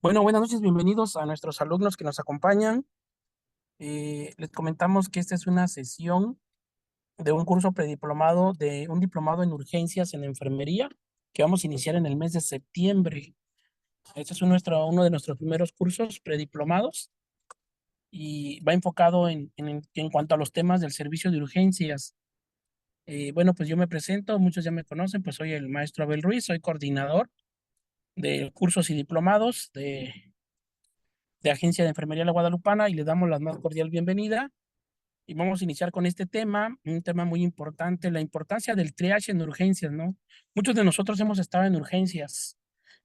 Bueno, buenas noches, bienvenidos a nuestros alumnos que nos acompañan. Les comentamos que esta es una sesión de un curso prediplomado, de un diplomado en urgencias en enfermería que vamos a iniciar en el mes de septiembre. Este es uno de nuestros primeros cursos prediplomados y va enfocado en cuanto a los temas del servicio de urgencias. Bueno, pues yo me presento, muchos ya me conocen, pues soy el maestro Abel Ruiz, soy coordinador de cursos y diplomados de Agencia de Enfermería La Guadalupana y le damos la más cordial bienvenida. Y vamos a iniciar con este tema, un tema muy importante, la importancia del triage en urgencias, ¿no? Muchos de nosotros hemos estado en urgencias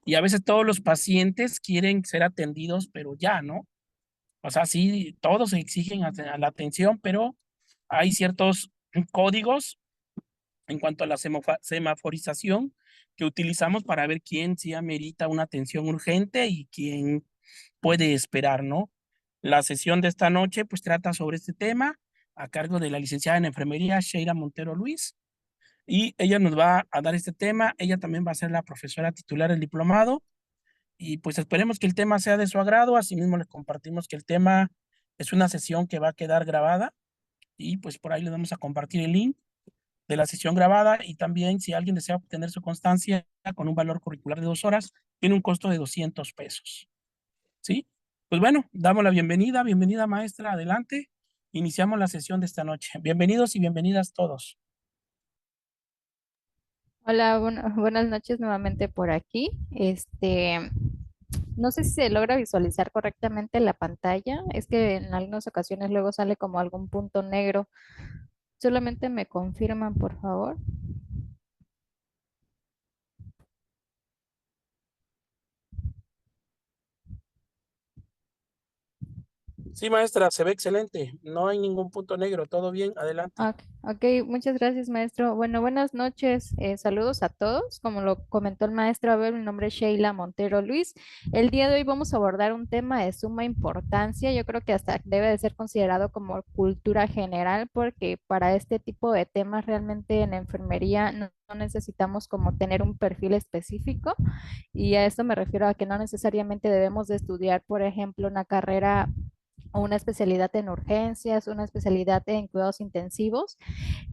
y a veces todos los pacientes quieren ser atendidos, pero ya, ¿no? O sea, sí, todos exigen a la atención, pero hay ciertos códigos en cuanto a la semaforización que utilizamos para ver quién sí amerita una atención urgente y quién puede esperar, ¿no? La sesión de esta noche pues trata sobre este tema a cargo de la licenciada en enfermería Sheila Montero Luis y ella nos va a dar este tema. Ella también va a ser la profesora titular del diplomado y pues esperemos que el tema sea de su agrado. Asimismo les compartimos que el tema es una sesión que va a quedar grabada y pues por ahí les vamos a compartir el link de la sesión grabada y también si alguien desea obtener su constancia con un valor curricular de 2 horas, tiene un costo de 200 pesos. ¿Sí? Pues bueno, damos la bienvenida. Bienvenida, maestra. Adelante. Iniciamos la sesión de esta noche. Bienvenidos y bienvenidas todos. Hola, buenas noches nuevamente por aquí. No sé si se logra visualizar correctamente la pantalla. Es que en algunas ocasiones luego sale como algún punto negro. Solamente me confirman, por favor. Sí, maestra, se ve excelente. No hay ningún punto negro. Todo bien. Adelante. Ok, ok, muchas gracias, maestro. Bueno, buenas noches. Saludos a todos. Como lo comentó el maestro Abel, mi nombre es Sheila Montero Luis. El día de hoy vamos a abordar un tema de suma importancia. Yo creo que hasta debe de ser considerado como cultura general, porque para este tipo de temas realmente en enfermería no necesitamos como tener un perfil específico. Y a esto me refiero a que no necesariamente debemos de estudiar, por ejemplo, una carrera o una especialidad en urgencias, una especialidad en cuidados intensivos.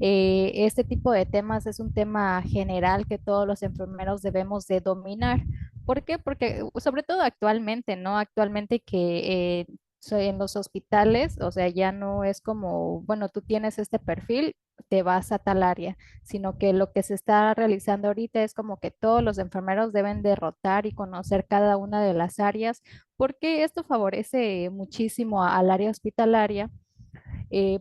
Este tipo de temas es un tema general que todos los enfermeros debemos de dominar. ¿Por qué? Porque sobre todo actualmente, ¿no? Actualmente que en los hospitales, o sea, ya no es como, bueno, tú tienes este perfil, te vas a tal área, sino que lo que se está realizando ahorita es como que todos los enfermeros deben de rotar y conocer cada una de las áreas, porque esto favorece muchísimo al área hospitalaria,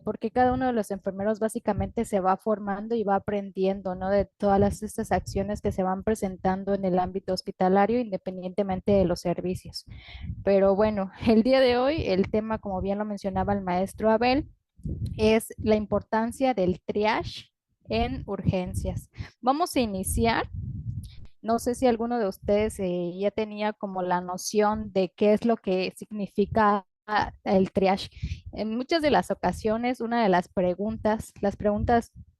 porque cada uno de los enfermeros básicamente se va formando y va aprendiendo, ¿no? De todas estas acciones que se van presentando en el ámbito hospitalario, independientemente de los servicios. Pero bueno, el día de hoy, el tema, como bien lo mencionaba el maestro Abel, es la importancia del triage en urgencias. Vamos a iniciar. No sé si alguno de ustedes ya tenía como la noción de qué es lo que significa el triage. En muchas de las ocasiones, una de las preguntas,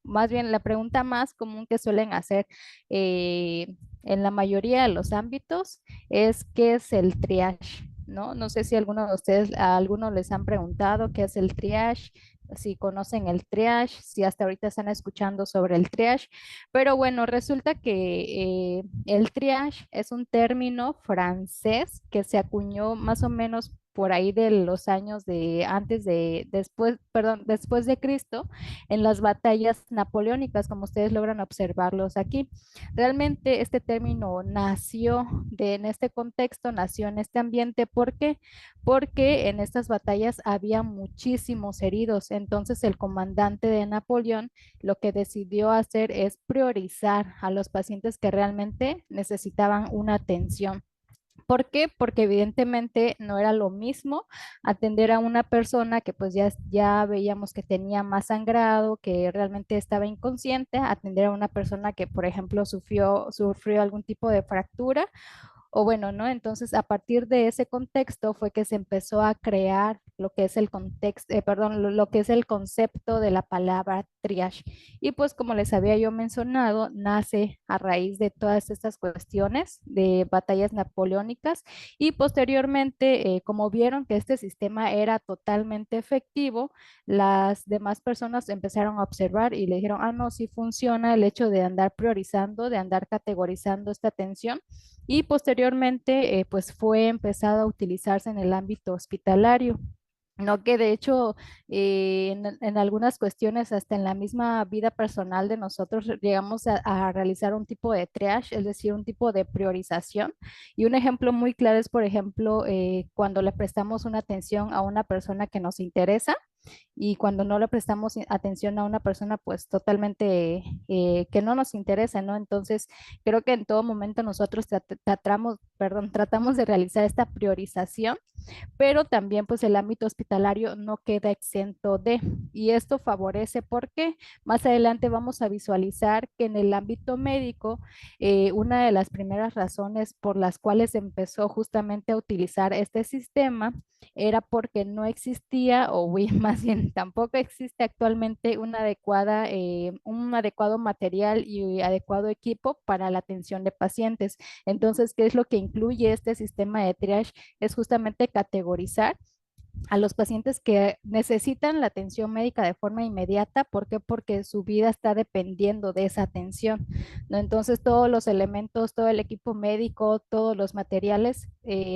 más bien la pregunta más común que suelen hacer en la mayoría de los ámbitos es ¿qué es el triage? ¿No? No sé si alguno de ustedes, a alguno les han preguntado qué es el triage, si conocen el triage, si hasta ahorita están escuchando sobre el triage. Pero bueno, resulta que el triage es un término francés que se acuñó más o menos por ahí de los años de antes de, después, perdón, después de Cristo, en las batallas napoleónicas, como ustedes logran observarlos aquí. Realmente este término nació en este contexto, nació en este ambiente. ¿Por qué? Porque en estas batallas había muchísimos heridos. Entonces el comandante de Napoleón lo que decidió hacer es priorizar a los pacientes que realmente necesitaban una atención. ¿Por qué? Porque evidentemente no era lo mismo atender a una persona que pues ya veíamos que tenía más sangrado, que realmente estaba inconsciente, atender a una persona que, por ejemplo, sufrió algún tipo de fractura o bueno, ¿no? Entonces, a partir de ese contexto fue que se empezó a crear lo que es el contexto, perdón, lo que es el concepto de la palabra triage. Y pues como les había yo mencionado, nace a raíz de todas estas cuestiones de batallas napoleónicas y posteriormente, como vieron que este sistema era totalmente efectivo, las demás personas empezaron a observar y le dijeron, ah, no, sí funciona el hecho de andar priorizando, de andar categorizando esta atención. Y posteriormente, pues fue empezado a utilizarse en el ámbito hospitalario. No, que de hecho en algunas cuestiones, hasta en la misma vida personal de nosotros, llegamos a realizar un tipo de triage, es decir, un tipo de priorización. Y un ejemplo muy claro es, por ejemplo, cuando le prestamos una atención a una persona que nos interesa y cuando no le prestamos atención a una persona, pues totalmente que no nos interesa, ¿no? Entonces, creo que en todo momento nosotros tratamos de realizar esta priorización, pero también pues el ámbito hospitalario no queda exento de, y esto favorece porque más adelante vamos a visualizar que en el ámbito médico, una de las primeras razones por las cuales se empezó justamente a utilizar este sistema era porque no existía, o más bien tampoco existe actualmente una adecuada, un adecuado material y adecuado equipo para la atención de pacientes. Entonces, ¿qué es lo que incluye este sistema de triage? Es justamente categorizar a los pacientes que necesitan la atención médica de forma inmediata. ¿Por qué? Porque su vida está dependiendo de esa atención, ¿no? Entonces, todos los elementos, todo el equipo médico, todos los materiales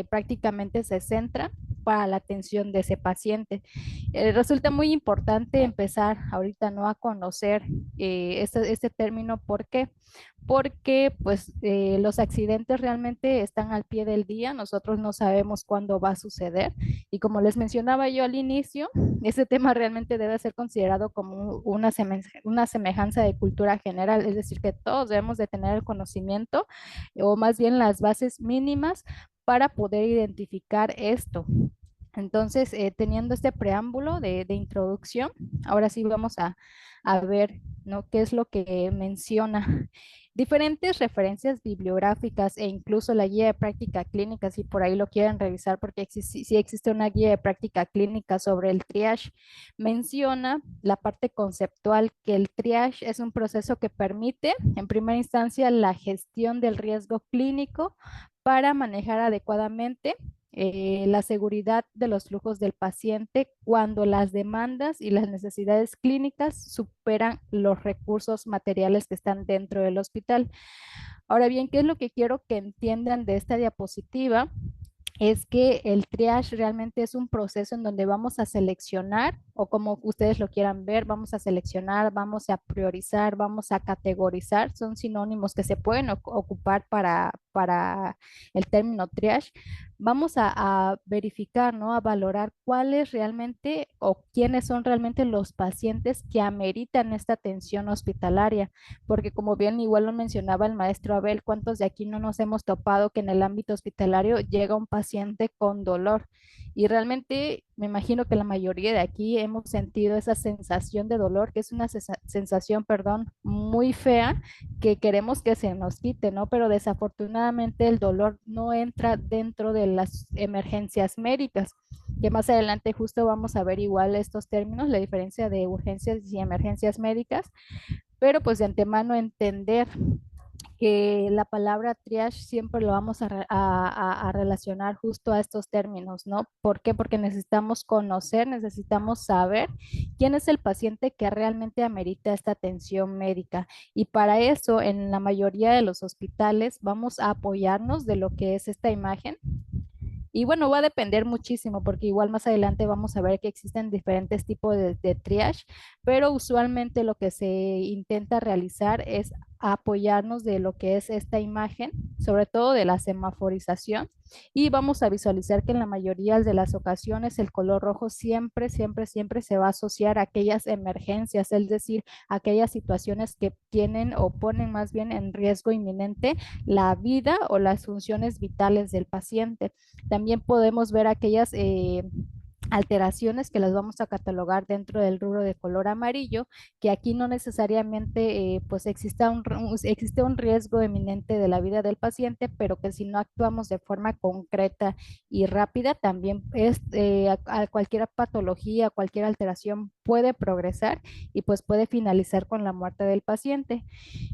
prácticamente se centran para la atención de ese paciente. Resulta muy importante empezar ahorita, ¿no?, a conocer este término. ¿Por qué? Porque pues los accidentes realmente están al pie del día, nosotros no sabemos cuándo va a suceder y como les mencionaba yo al inicio, ese tema realmente debe ser considerado como una semejanza de cultura general, es decir, que todos debemos de tener el conocimiento o más bien las bases mínimas para poder identificar esto. Entonces, teniendo este preámbulo de introducción, ahora sí vamos a ver, ¿no?, qué es lo que menciona. Diferentes referencias bibliográficas e incluso la guía de práctica clínica, si por ahí lo quieren revisar, porque sí existe una guía de práctica clínica sobre el triage, menciona la parte conceptual que el triage es un proceso que permite, en primera instancia, la gestión del riesgo clínico para manejar adecuadamente la seguridad de los flujos del paciente cuando las demandas y las necesidades clínicas superan los recursos materiales que están dentro del hospital. Ahora bien, ¿qué es lo que quiero que entiendan de esta diapositiva? Es que el triage realmente es un proceso en donde vamos a seleccionar, o como ustedes lo quieran ver, vamos a seleccionar, vamos a priorizar, vamos a categorizar, son sinónimos que se pueden ocupar para el término triage. Vamos a verificar, ¿no?, a valorar cuáles realmente o quiénes son realmente los pacientes que ameritan esta atención hospitalaria, porque como bien igual lo mencionaba el maestro Abel, ¿cuántos de aquí no nos hemos topado que en el ámbito hospitalario llega un paciente con dolor? Y realmente me imagino que la mayoría de aquí hemos sentido esa sensación de dolor, que es una sensación, perdón, muy fea, que queremos que se nos quite, ¿no? Pero desafortunadamente el dolor no entra dentro de las emergencias médicas, que más adelante justo vamos a ver igual estos términos, la diferencia de urgencias y emergencias médicas, pero pues de antemano entender que la palabra triage siempre lo vamos a relacionar justo a estos términos, ¿no? ¿Por qué? Porque necesitamos conocer, necesitamos saber quién es el paciente que realmente amerita esta atención médica. Y para eso, en la mayoría de los hospitales, vamos a apoyarnos de lo que es esta imagen. Y bueno, va a depender muchísimo porque igual más adelante vamos a ver que existen diferentes tipos de triage, pero usualmente lo que se intenta realizar es apoyarnos de lo que es esta imagen, sobre todo de la semaforización, y vamos a visualizar que en la mayoría de las ocasiones el color rojo siempre, siempre, siempre se va a asociar a aquellas emergencias, es decir, aquellas situaciones que tienen o ponen más bien en riesgo inminente la vida o las funciones vitales del paciente. También podemos ver aquellas alteraciones que las vamos a catalogar dentro del rubro de color amarillo, que aquí no necesariamente pues existe un riesgo eminente de la vida del paciente, pero que si no actuamos de forma concreta y rápida, también a cualquier patología, cualquier alteración puede progresar y pues puede finalizar con la muerte del paciente.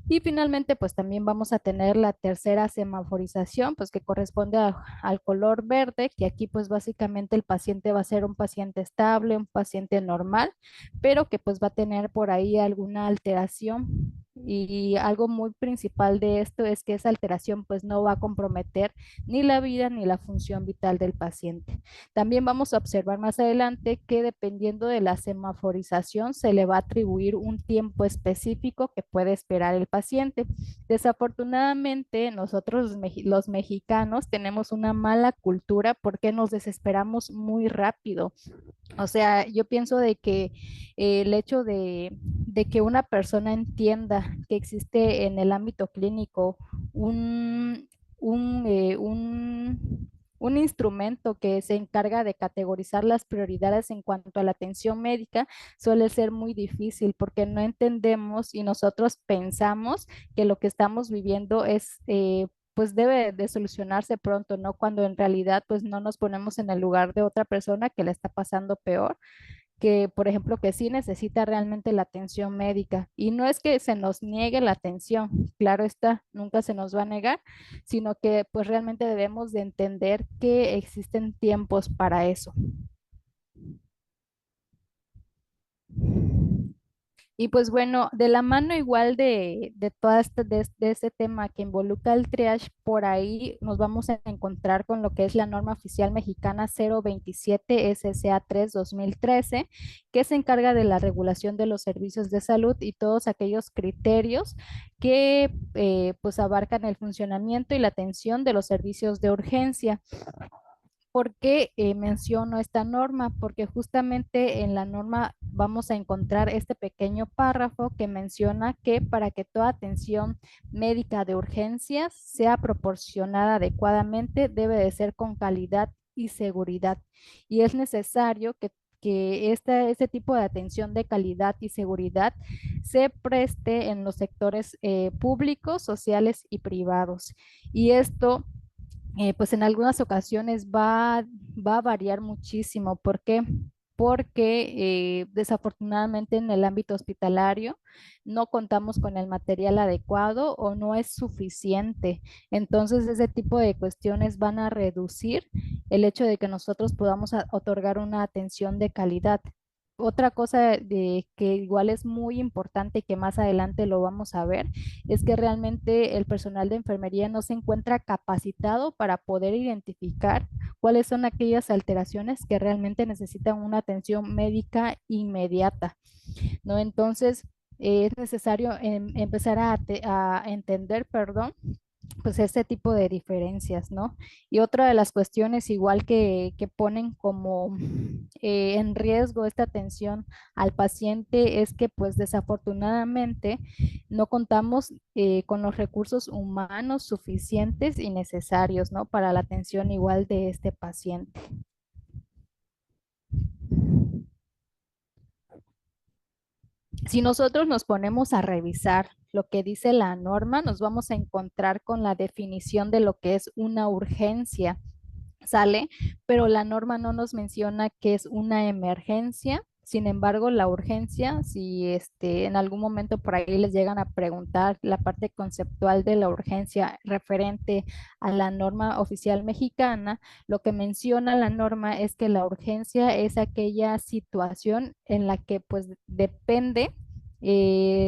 Y finalmente, pues también vamos a tener la tercera semaforización, pues que corresponde al color verde, que aquí pues básicamente el paciente va a ser un paciente estable, un paciente normal, pero que pues va a tener por ahí alguna alteración. Y algo muy principal de esto es que esa alteración pues no va a comprometer ni la vida ni la función vital del paciente. También vamos a observar más adelante que dependiendo de la semaforización se le va a atribuir un tiempo específico que puede esperar el paciente. Desafortunadamente, nosotros los mexicanos tenemos una mala cultura porque nos desesperamos muy rápido. O sea, yo pienso de que el hecho de que una persona entienda que existe en el ámbito clínico un, un, eh, un, un instrumento que se encarga de categorizar las prioridades en cuanto a la atención médica suele ser muy difícil porque no entendemos y nosotros pensamos que lo que estamos viviendo es pues debe de solucionarse pronto, ¿no? Cuando en realidad pues no nos ponemos en el lugar de otra persona que le está pasando peor, que por ejemplo que sí necesita realmente la atención médica. Y no es que se nos niegue la atención, claro está, nunca se nos va a negar, sino que pues realmente debemos de entender que existen tiempos para eso. Y pues bueno, de la mano igual de toda de este tema que involucra el triage, por ahí nos vamos a encontrar con lo que es la norma oficial mexicana 027 SSA 3 2013, que se encarga de la regulación de los servicios de salud y todos aquellos criterios que pues abarcan el funcionamiento y la atención de los servicios de urgencia. ¿Por qué menciono esta norma? Porque justamente en la norma vamos a encontrar este pequeño párrafo que menciona que para que toda atención médica de urgencias sea proporcionada adecuadamente, debe de ser con calidad y seguridad. Y es necesario que este tipo de atención de calidad y seguridad se preste en los sectores públicos, sociales y privados. Y esto pues en algunas ocasiones va a variar muchísimo. ¿Por qué? Porque desafortunadamente en el ámbito hospitalario no contamos con el material adecuado o no es suficiente. Entonces, ese tipo de cuestiones van a reducir el hecho de que nosotros podamos otorgar una atención de calidad. Otra cosa de que igual es muy importante y que más adelante lo vamos a ver es que realmente el personal de enfermería no se encuentra capacitado para poder identificar cuáles son aquellas alteraciones que realmente necesitan una atención médica inmediata, ¿no? Entonces, es necesario empezar a entender, perdón, pues este tipo de diferencias, ¿no? Y otra de las cuestiones igual que ponen como en riesgo esta atención al paciente es que pues desafortunadamente no contamos con los recursos humanos suficientes y necesarios, ¿no? Para la atención igual de este paciente. Si nosotros nos ponemos a revisar lo que dice la norma, nos vamos a encontrar con la definición de lo que es una urgencia, ¿sale? Pero la norma no nos menciona que es una emergencia. Sin embargo, la urgencia, si en algún momento por ahí les llegan a preguntar la parte conceptual de la urgencia referente a la norma oficial mexicana, lo que menciona la norma es que la urgencia es aquella situación en la que pues depende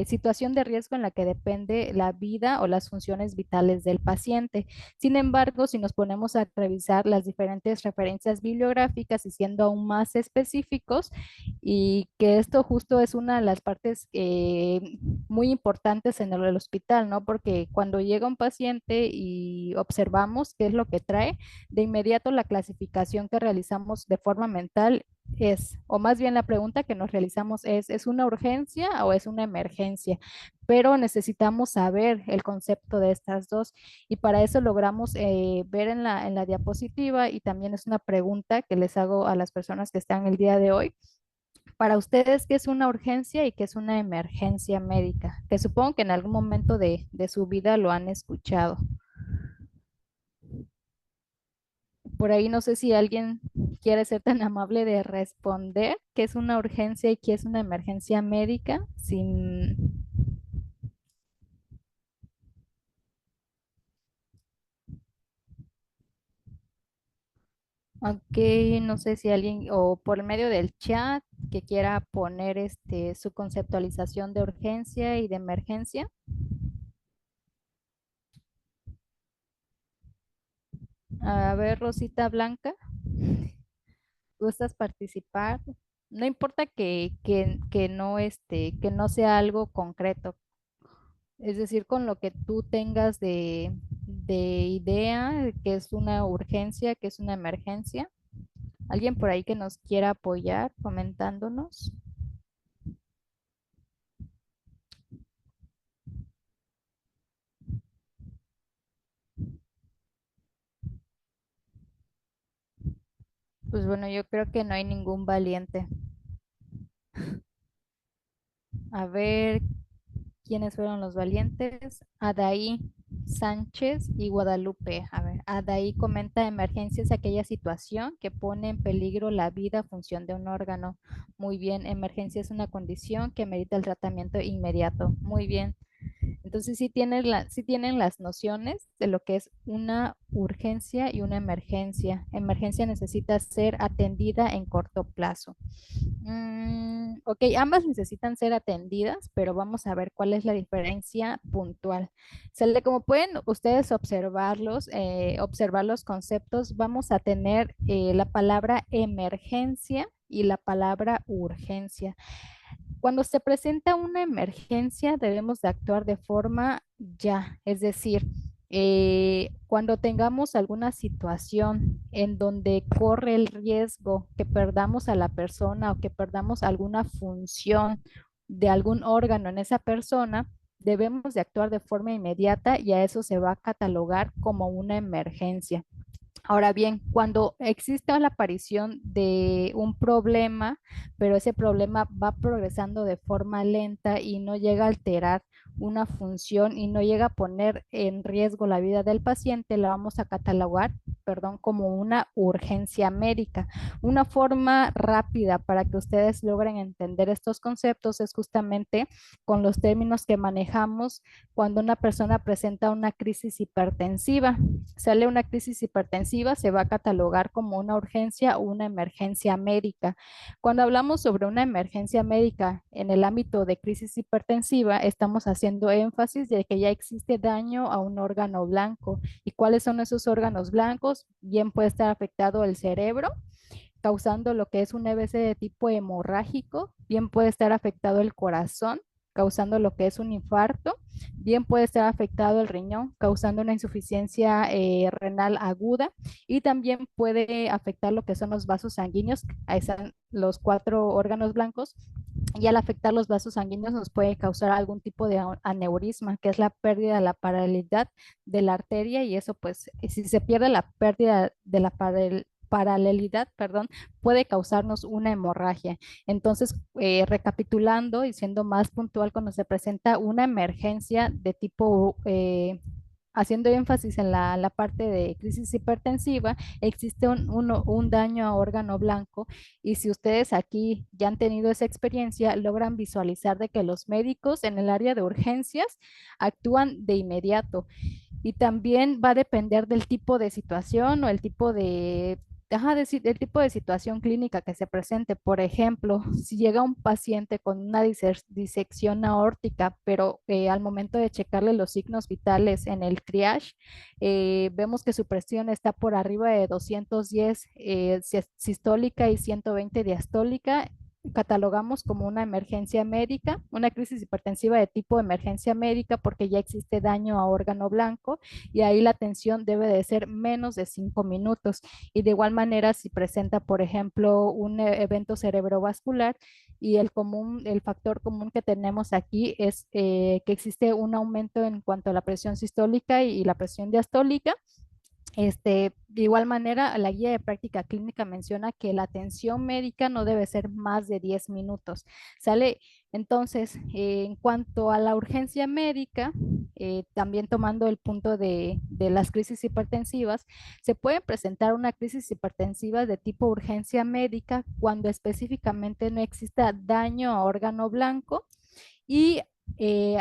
situación de riesgo en la que depende la vida o las funciones vitales del paciente. Sin embargo, si nos ponemos a revisar las diferentes referencias bibliográficas y siendo aún más específicos, y que esto justo es una de las partes muy importantes en el hospital, ¿no? Porque cuando llega un paciente y observamos qué es lo que trae, de inmediato la clasificación que realizamos de forma mental es, o más bien la pregunta que nos realizamos ¿es una urgencia o es una emergencia? Pero necesitamos saber el concepto de estas dos y para eso logramos ver en la diapositiva y también es una pregunta que les hago a las personas que están el día de hoy. Para ustedes, ¿qué es una urgencia y qué es una emergencia médica? Que supongo que en algún momento de su vida lo han escuchado. Por ahí no sé si alguien quiere ser tan amable de responder qué es una urgencia y qué es una emergencia médica sin... Ok, no sé si alguien o por medio del chat que quiera poner su conceptualización de urgencia y de emergencia. A ver, Rosita Blanca, ¿gustas participar? No importa que no que no sea algo concreto. Es decir, con lo que tú tengas de idea, que es una urgencia, que es una emergencia. ¿Alguien por ahí que nos quiera apoyar comentándonos? Pues bueno, yo creo que no hay ningún valiente. A ver, ¿quiénes fueron los valientes? Adaí Sánchez y Guadalupe. A ver, Adaí comenta, emergencia es aquella situación que pone en peligro la vida a función de un órgano. Muy bien, emergencia es una condición que merita el tratamiento inmediato. Muy bien. Entonces sí tienen las nociones de lo que es una urgencia y una emergencia. Emergencia necesita ser atendida en corto plazo. Ok, ambas necesitan ser atendidas, pero vamos a ver cuál es la diferencia puntual. Como pueden ustedes observar los conceptos, vamos a tener la palabra emergencia y la palabra urgencia. Cuando se presenta una emergencia, debemos de actuar de forma ya, es decir, cuando tengamos alguna situación en donde corre el riesgo que perdamos a la persona o que perdamos alguna función de algún órgano en esa persona, debemos de actuar de forma inmediata y a eso se va a catalogar como una emergencia. Ahora bien, cuando existe la aparición de un problema, pero ese problema va progresando de forma lenta y no llega a alterar una función y no llega a poner en riesgo la vida del paciente, la vamos a catalogar, perdón, como una urgencia médica. Una forma rápida para que ustedes logren entender estos conceptos es justamente con los términos que manejamos cuando una persona presenta una crisis hipertensiva. Sale una crisis hipertensiva, se va a catalogar como una urgencia o una emergencia médica. Cuando hablamos sobre una emergencia médica en el ámbito de crisis hipertensiva, estamos haciendo énfasis de que ya existe daño a un órgano blanco. ¿Y cuáles son esos órganos blancos? Bien puede estar afectado el cerebro, causando lo que es un EBC de tipo hemorrágico, bien puede estar afectado el corazón, causando lo que es un infarto, bien puede estar afectado el riñón, causando una insuficiencia renal aguda y también puede afectar lo que son los vasos sanguíneos, ahí están los cuatro órganos blancos, y al afectar los vasos sanguíneos nos puede causar algún tipo de aneurisma, que es la pérdida de la paralelidad de la arteria y eso pues si se pierde la pérdida de la paralelidad, perdón, puede causarnos una hemorragia. Entonces, recapitulando y siendo más puntual, cuando se presenta una emergencia de tipo, haciendo énfasis en la parte de crisis hipertensiva, existe un daño a órgano blanco y si ustedes aquí ya han tenido esa experiencia, logran visualizar de que los médicos en el área de urgencias actúan de inmediato. Y también va a depender del tipo de situación o el tipo de, del tipo de situación clínica que se presente. Por ejemplo, si llega un paciente con una disección aórtica, pero al momento de checarle los signos vitales en el triage, vemos que su presión está por arriba de 210 sistólica y 120 diastólica. catalogamos como una emergencia médica, una crisis hipertensiva de tipo emergencia médica porque ya existe daño a órgano blanco y ahí la atención debe de ser menos de 5 minutos. Y de igual manera, si presenta, por ejemplo, un evento cerebrovascular y el factor común que tenemos aquí es que existe un aumento en cuanto a la presión sistólica y la presión diastólica. De igual manera, la guía de práctica clínica menciona que la atención médica no debe ser más de 10 minutos. ¿Sale? Entonces, en cuanto a la urgencia médica, también tomando el punto de las crisis hipertensivas, se puede presentar una crisis hipertensiva de tipo urgencia médica cuando específicamente no exista daño a órgano blanco y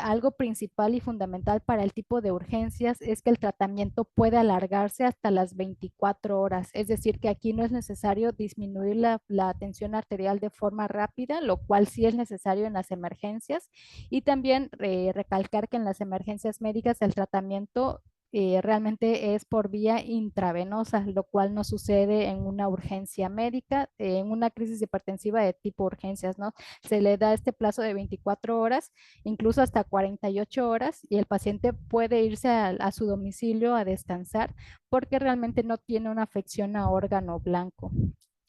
algo principal y fundamental para el tipo de urgencias es que el tratamiento puede alargarse hasta las 24 horas, es decir, que aquí no es necesario disminuir la tensión arterial de forma rápida, lo cual sí es necesario en las emergencias, y también recalcar que en las emergencias médicas el tratamiento realmente es por vía intravenosa, lo cual no sucede en una urgencia médica, en una crisis hipertensiva de tipo urgencias, ¿no? Se le da este plazo de 24 horas, incluso hasta 48 horas, y el paciente puede irse a su domicilio a descansar porque realmente no tiene una afección a órgano blanco.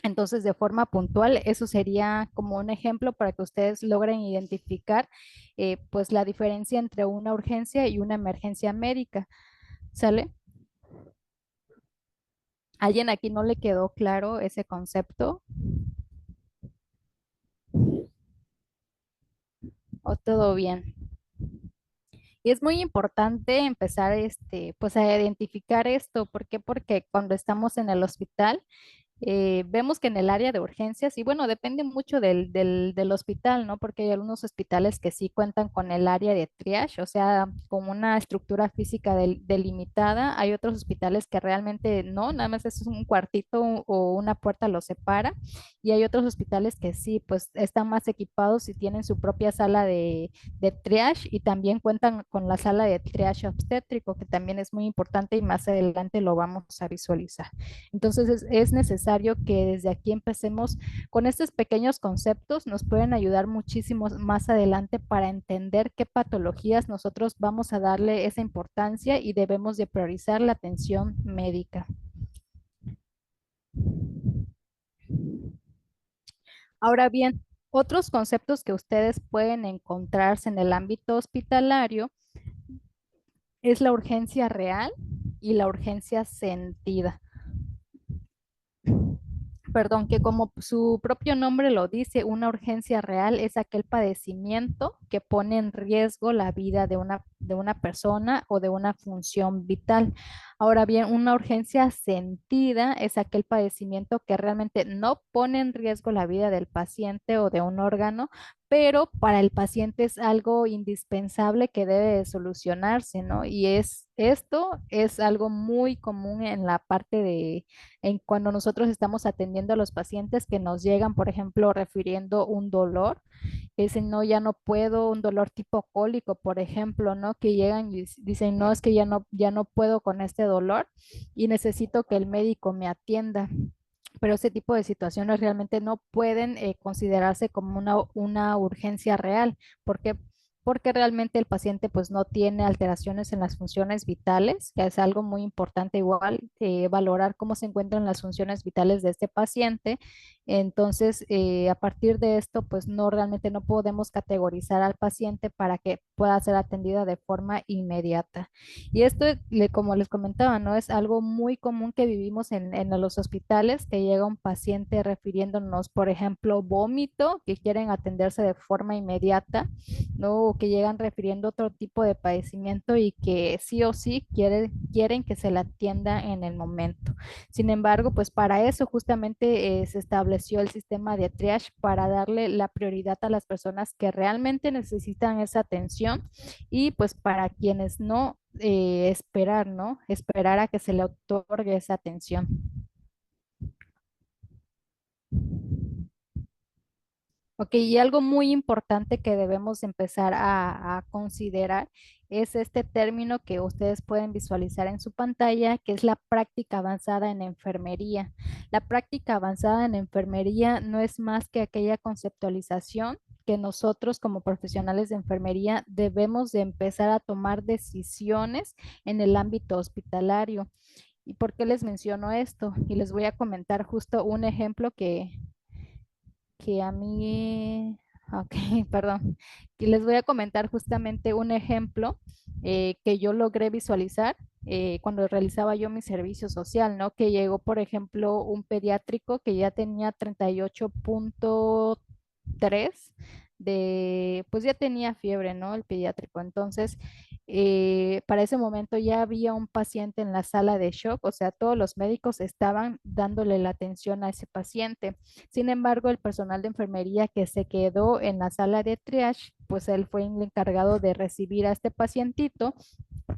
Entonces, de forma puntual, eso sería como un ejemplo para que ustedes logren identificar pues la diferencia entre una urgencia y una emergencia médica. ¿Sale? ¿Alguien aquí no le quedó claro ese concepto o todo bien? Y es muy importante empezar pues a identificar esto. ¿Por qué? Porque cuando estamos en el hospital, vemos que en el área de urgencias, y bueno, depende mucho del hospital, ¿no? Porque hay algunos hospitales que sí cuentan con el área de triage, o sea, con una estructura física delimitada. Hay otros hospitales que realmente no, nada más es un cuartito o una puerta lo separa. Y hay otros hospitales que sí, pues están más equipados y tienen su propia sala de triage y también cuentan con la sala de triage obstétrico, que también es muy importante y más adelante lo vamos a visualizar. Entonces es necesario que desde aquí empecemos con estos pequeños conceptos, nos pueden ayudar muchísimo más adelante para entender qué patologías nosotros vamos a darle esa importancia y debemos de priorizar la atención médica. Ahora bien, otros conceptos que ustedes pueden encontrarse en el ámbito hospitalario es la urgencia real y la urgencia sentida. Perdón, que como su propio nombre lo dice, una urgencia real es aquel padecimiento que pone en riesgo la vida de una persona o de una función vital. Ahora bien, una urgencia sentida es aquel padecimiento que realmente no pone en riesgo la vida del paciente o de un órgano, pero para el paciente es algo indispensable que debe de solucionarse, ¿no? Y esto es algo muy común en la parte en cuando nosotros estamos atendiendo a los pacientes que nos llegan, por ejemplo, refiriendo un dolor, que dicen, no, ya no puedo, un dolor tipo cólico, por ejemplo, ¿no? Que llegan y dicen, no, es que ya no puedo con este dolor y necesito que el médico me atienda. Pero ese tipo de situaciones realmente no pueden considerarse como una urgencia real, porque porque realmente el paciente pues no tiene alteraciones en las funciones vitales, que es algo muy importante igual, valorar cómo se encuentran las funciones vitales de este paciente. Entonces, a partir de esto, pues no realmente no podemos categorizar al paciente para que pueda ser atendida de forma inmediata. Y esto, como les comentaba, ¿no? Es algo muy común que vivimos en los hospitales, que llega un paciente refiriéndonos, por ejemplo, vómito, que quieren atenderse de forma inmediata, ¿no? O que llegan refiriendo otro tipo de padecimiento y que sí o sí quieren que se la atienda en el momento. Sin embargo, pues para eso justamente se estableció el sistema de triage para darle la prioridad a las personas que realmente necesitan esa atención y pues para quienes no, esperar, ¿no? Esperar a que se le otorgue esa atención. Ok, y algo muy importante que debemos empezar a considerar es este término que ustedes pueden visualizar en su pantalla, que es la práctica avanzada en enfermería. La práctica avanzada en enfermería no es más que aquella conceptualización que nosotros como profesionales de enfermería debemos de empezar a tomar decisiones en el ámbito hospitalario. ¿Y por qué les menciono esto? Y les voy a comentar justo un ejemplo que a mí, ok, perdón, que les voy a comentar justamente un ejemplo que yo logré visualizar cuando realizaba yo mi servicio social, ¿no? Que llegó, por ejemplo, un pediátrico que ya tenía 38.3 pues ya tenía fiebre, ¿no? El pediátrico. Entonces, para ese momento ya había un paciente en la sala de shock, o sea, todos los médicos estaban dándole la atención a ese paciente. Sin embargo, el personal de enfermería que se quedó en la sala de triage, pues él fue el encargado de recibir a este pacientito.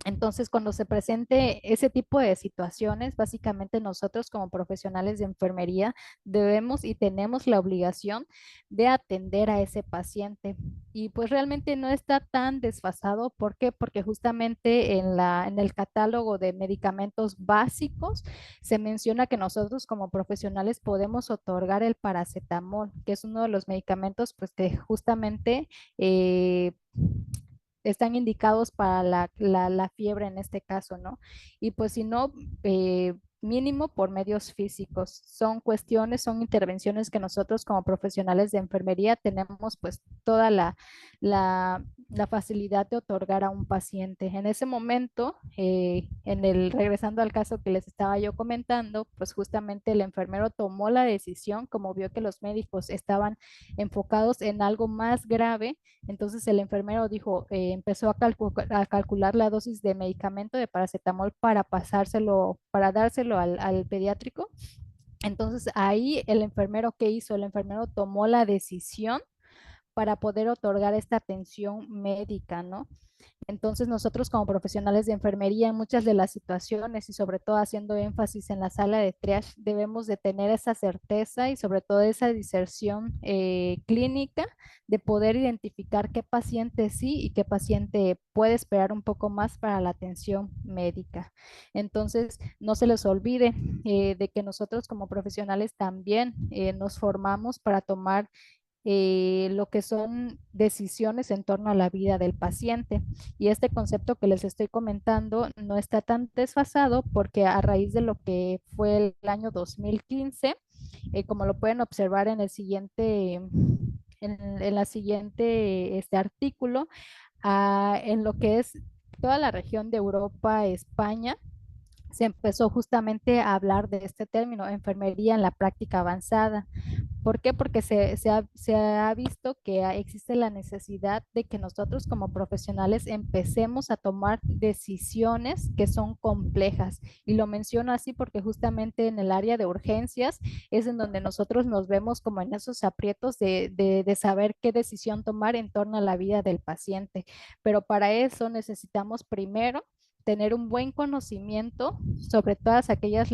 Entonces, cuando se presente ese tipo de situaciones, básicamente nosotros como profesionales de enfermería debemos y tenemos la obligación de atender a ese paciente. Y pues realmente no está tan desfasado. ¿Por qué? Porque justamente en el catálogo de medicamentos básicos se menciona que nosotros como profesionales podemos otorgar el paracetamol, que es uno de los medicamentos pues que justamente están indicados para la fiebre en este caso, ¿no? Y pues si no, mínimo por medios físicos. Son cuestiones, son intervenciones que nosotros como profesionales de enfermería tenemos pues toda la facilidad de otorgar a un paciente. En ese momento, regresando al caso que les estaba yo comentando, pues justamente el enfermero tomó la decisión, como vio que los médicos estaban enfocados en algo más grave. Entonces el enfermero dijo, empezó a calcular la dosis de medicamento de paracetamol para pasárselo, para dárselo al pediátrico. Entonces ahí el enfermero, ¿qué hizo? El enfermero tomó la decisión para poder otorgar esta atención médica, ¿no? Entonces, nosotros como profesionales de enfermería en muchas de las situaciones y sobre todo haciendo énfasis en la sala de triage, debemos de tener esa certeza y sobre todo esa diserción clínica de poder identificar qué paciente sí y qué paciente puede esperar un poco más para la atención médica. Entonces, no se les olvide de que nosotros como profesionales también nos formamos para tomar lo que son decisiones en torno a la vida del paciente. Y este concepto que les estoy comentando no está tan desfasado porque a raíz de lo que fue el año 2015, como lo pueden observar en el siguiente, en la siguiente este artículo, en lo que es toda la región de Europa, España, se empezó justamente a hablar de este término, enfermería en la práctica avanzada. ¿Por qué? Porque se ha visto que existe la necesidad de que nosotros como profesionales empecemos a tomar decisiones que son complejas. Y lo menciono así porque justamente en el área de urgencias es en donde nosotros nos vemos como en esos aprietos de saber qué decisión tomar en torno a la vida del paciente. Pero para eso necesitamos primero tener un buen conocimiento sobre de todas aquellas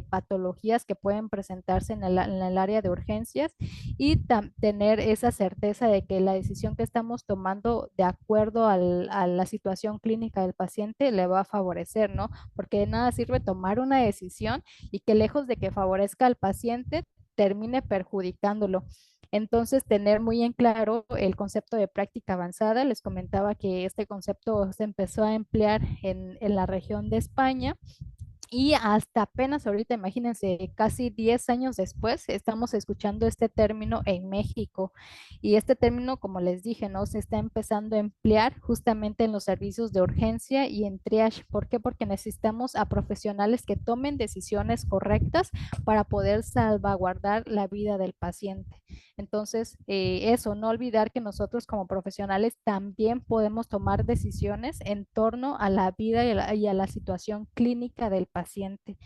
patologías que pueden presentarse en el área de urgencias y tener esa certeza de que la decisión que estamos tomando de acuerdo a la situación clínica del paciente le va a favorecer, ¿no? Porque de nada sirve tomar una decisión y que lejos de que favorezca al paciente, termine perjudicándolo. Entonces, tener muy en claro el concepto de práctica avanzada. Les comentaba que este concepto se empezó a emplear en la región de España y hasta apenas ahorita, imagínense, casi 10 años después, estamos escuchando este término en México. Y este término, como les dije, ¿no? Se está empezando a emplear justamente en los servicios de urgencia y en triage. ¿Por qué? Porque necesitamos a profesionales que tomen decisiones correctas para poder salvaguardar la vida del paciente. Entonces, eso, no olvidar que nosotros como profesionales también podemos tomar decisiones en torno a la vida y a la situación clínica del paciente.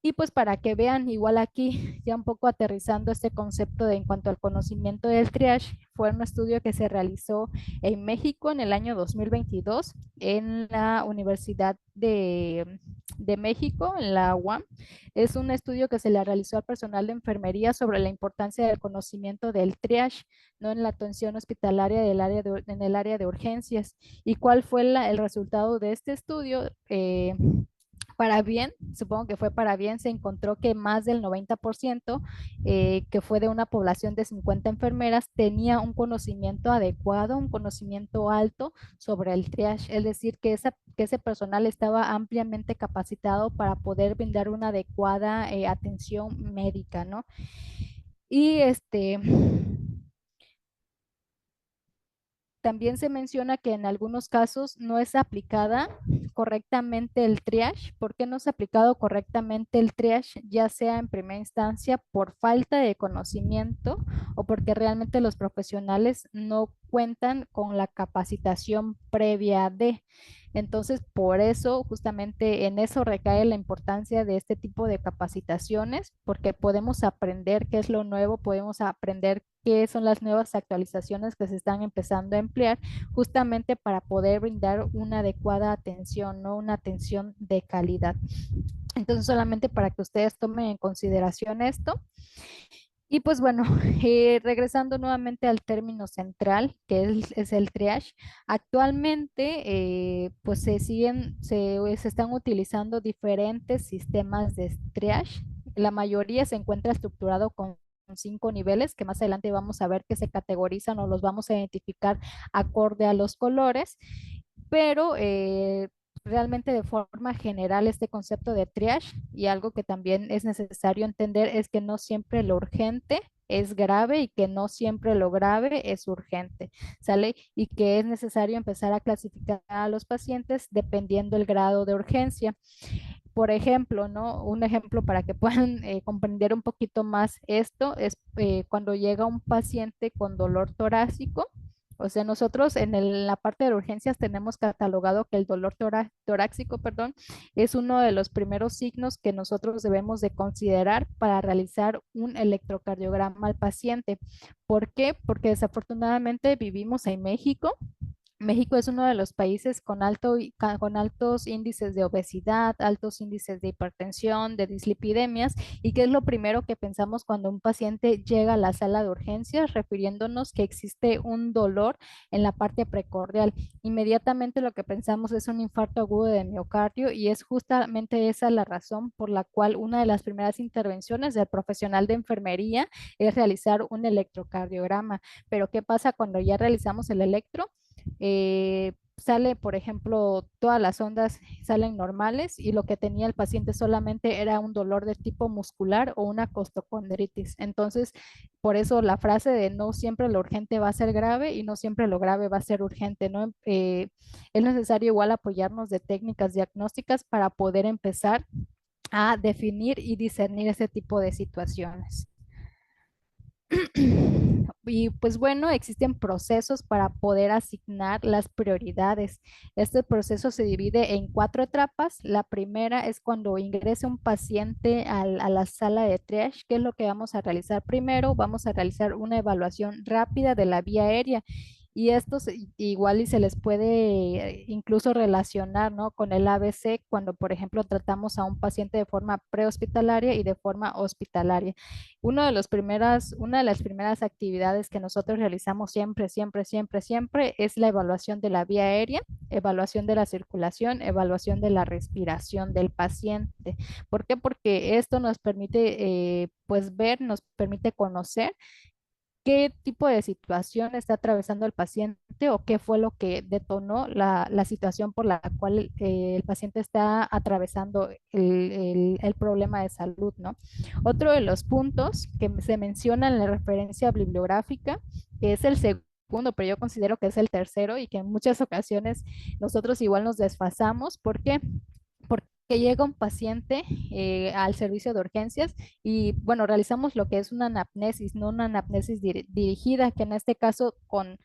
Y pues para que vean, igual aquí, ya un poco aterrizando este concepto de en cuanto al conocimiento del triage, fue un estudio que se realizó en México en el año 2022 en la Universidad de México, en la UAM. Es un estudio que se le realizó al personal de enfermería sobre la importancia del conocimiento del triage, no en la atención hospitalaria en el área de urgencias. ¿Y cuál fue el resultado de este estudio? Para bien, supongo que fue para bien, se encontró que más del 90%, que fue de una población de 50 enfermeras, tenía un conocimiento adecuado, un conocimiento alto sobre el triage, es decir, que ese personal estaba ampliamente capacitado para poder brindar una adecuada atención médica, ¿no? Y también se menciona que en algunos casos no es aplicada correctamente el triage. ¿Por qué no es aplicado correctamente el triage? Ya sea en primera instancia por falta de conocimiento o porque realmente los profesionales no cuentan con la capacitación previa de. Entonces, por eso, justamente en eso recae la importancia de este tipo de capacitaciones, porque podemos aprender qué es lo nuevo, podemos aprender qué son las nuevas actualizaciones que se están empezando a emplear, justamente para poder brindar una adecuada atención, ¿no? Una atención de calidad. Entonces, solamente para que ustedes tomen en consideración esto. Y pues bueno, regresando nuevamente al término central, que es el triage, actualmente pues se están utilizando diferentes sistemas de triage. La mayoría se encuentra estructurado con 5 niveles, que más adelante vamos a ver que se categorizan o los vamos a identificar acorde a los colores, pero realmente de forma general este concepto de triage y algo que también es necesario entender es que no siempre lo urgente es grave y que no siempre lo grave es urgente, ¿sale? Y que es necesario empezar a clasificar a los pacientes dependiendo el grado de urgencia. Por ejemplo, ¿no? Un ejemplo para que puedan comprender un poquito más esto es cuando llega un paciente con dolor torácico. O sea, nosotros la parte de urgencias tenemos catalogado que el dolor torácico, perdón, es uno de los primeros signos que nosotros debemos de considerar para realizar un electrocardiograma al paciente. ¿Por qué? Porque desafortunadamente vivimos en México. México es uno de los países con altos índices de obesidad, altos índices de hipertensión, de dislipidemias, y que es lo primero que pensamos cuando un paciente llega a la sala de urgencias, refiriéndonos que existe un dolor en la parte precordial. Inmediatamente lo que pensamos es un infarto agudo de miocardio y es justamente esa la razón por la cual una de las primeras intervenciones del profesional de enfermería es realizar un electrocardiograma. Pero ¿qué pasa cuando ya realizamos el electro? Sale, por ejemplo, todas las ondas salen normales y lo que tenía el paciente solamente era un dolor de tipo muscular o una costocondritis. Entonces, por eso la frase de no siempre lo urgente va a ser grave y no siempre lo grave va a ser urgente, ¿no? Es necesario igual apoyarnos de técnicas diagnósticas para poder empezar a definir y discernir ese tipo de situaciones. Y pues bueno, existen procesos para poder asignar las prioridades. Este proceso se divide en 4 etapas. La primera es cuando ingresa un paciente a la sala de triage. ¿Qué es lo que vamos a realizar primero? Vamos a realizar una evaluación rápida de la vía aérea. Y estos igual y se les puede incluso relacionar, ¿no? Con el ABC cuando, por ejemplo, tratamos a un paciente de forma prehospitalaria y de forma hospitalaria. Una de las primeras actividades que nosotros realizamos siempre, siempre, siempre, siempre es la evaluación de la vía aérea, evaluación de la circulación, evaluación de la respiración del paciente. ¿Por qué? Porque esto nos permite, pues, ver, nos permite conocer qué tipo de situación está atravesando el paciente o qué fue lo que detonó la situación por la cual el paciente está atravesando el problema de salud, ¿no? Otro de los puntos que se menciona en la referencia bibliográfica, que es el segundo, pero yo considero que es el tercero y que en muchas ocasiones nosotros igual nos desfasamos. ¿Por qué? Porque llega un paciente al servicio de urgencias y bueno, realizamos lo que es una anamnesis, no una anamnesis dirigida, que en este caso con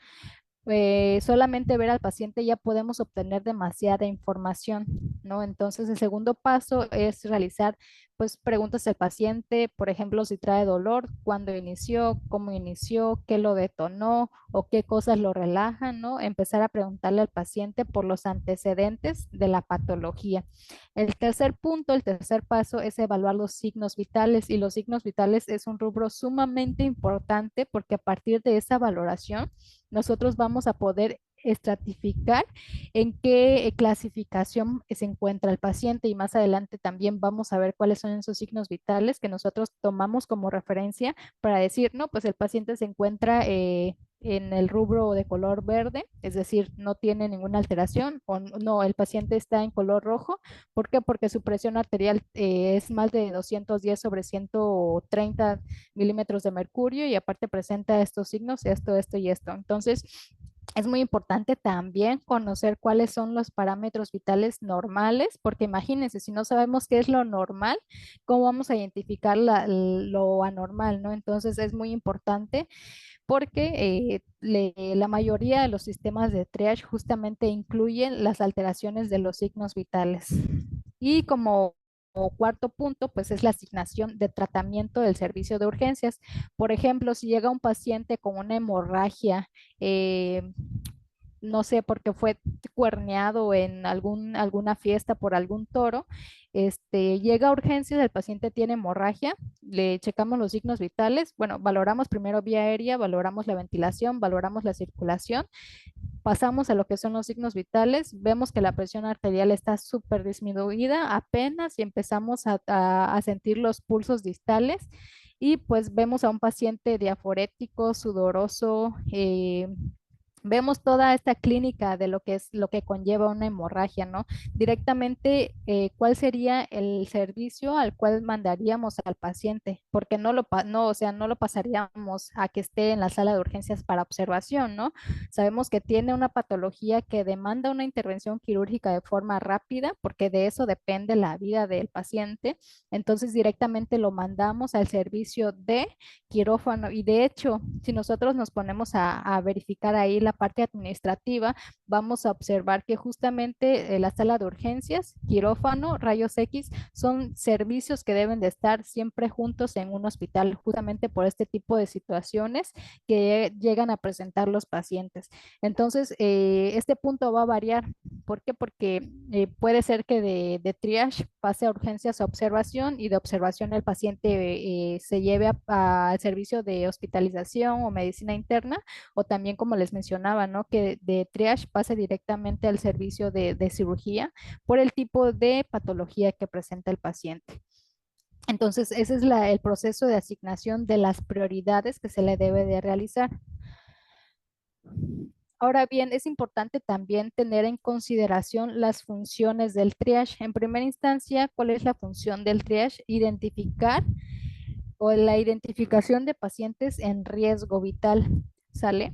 solamente ver al paciente ya podemos obtener demasiada información, ¿no? Entonces, el segundo paso es realizar pues preguntas al paciente, por ejemplo, si trae dolor, cuándo inició, cómo inició, qué lo detonó o qué cosas lo relajan, ¿no? Empezar a preguntarle al paciente por los antecedentes de la patología. El tercer punto, el tercer paso es evaluar los signos vitales y los signos vitales es un rubro sumamente importante porque a partir de esa valoración nosotros vamos a poder estratificar en qué clasificación se encuentra el paciente y más adelante también vamos a ver cuáles son esos signos vitales que nosotros tomamos como referencia para decir, no, pues el paciente se encuentra en el rubro de color verde, es decir, no tiene ninguna alteración, o no, el paciente está en color rojo. ¿Por qué? Porque su presión arterial es más de 210 sobre 130 milímetros de mercurio y aparte presenta estos signos, esto y esto. Entonces, es muy importante también conocer cuáles son los parámetros vitales normales, porque imagínense, si no sabemos qué es lo normal, ¿cómo vamos a identificar lo anormal, ¿no? Entonces es muy importante porque la mayoría de los sistemas de triage justamente incluyen las alteraciones de los signos vitales. Y como cuarto punto, pues es la asignación de tratamiento del servicio de urgencias. Por ejemplo, si llega un paciente con una hemorragia, eh, no sé, porque fue cuerneado en alguna fiesta por algún toro, llega a urgencias, el paciente tiene hemorragia, le checamos los signos vitales, bueno, valoramos primero vía aérea, valoramos la ventilación, valoramos la circulación, pasamos a lo que son los signos vitales, vemos que la presión arterial está súper disminuida apenas y empezamos a sentir los pulsos distales y pues vemos a un paciente diaforético, sudoroso, vemos toda esta clínica de lo que es lo que conlleva una hemorragia, ¿no? Directamente, ¿cuál sería el servicio al cual mandaríamos al paciente? Porque no, o sea, no lo pasaríamos a que esté en la sala de urgencias para observación, ¿no? Sabemos que tiene una patología que demanda una intervención quirúrgica de forma rápida, porque de eso depende la vida del paciente. Entonces, directamente lo mandamos al servicio de quirófano. Y de hecho, si nosotros nos ponemos a verificar ahí la parte administrativa, vamos a observar que justamente la sala de urgencias, quirófano, rayos X, son servicios que deben de estar siempre juntos en un hospital, justamente por este tipo de situaciones que llegan a presentar los pacientes. Entonces, este punto va a variar. ¿Por qué? Porque puede ser que de triage pase a urgencias a observación y de observación el paciente se lleve al servicio de hospitalización o medicina interna, o también, como les mencionaba, ¿no? Que de triage pase directamente al servicio de cirugía por el tipo de patología que presenta el paciente. Entonces, ese es el proceso de asignación de las prioridades que se le debe de realizar. Ahora bien, es importante también tener en consideración las funciones del triage. En primera instancia, ¿cuál es la función del triage? Identificar o la identificación de pacientes en riesgo vital, ¿sale?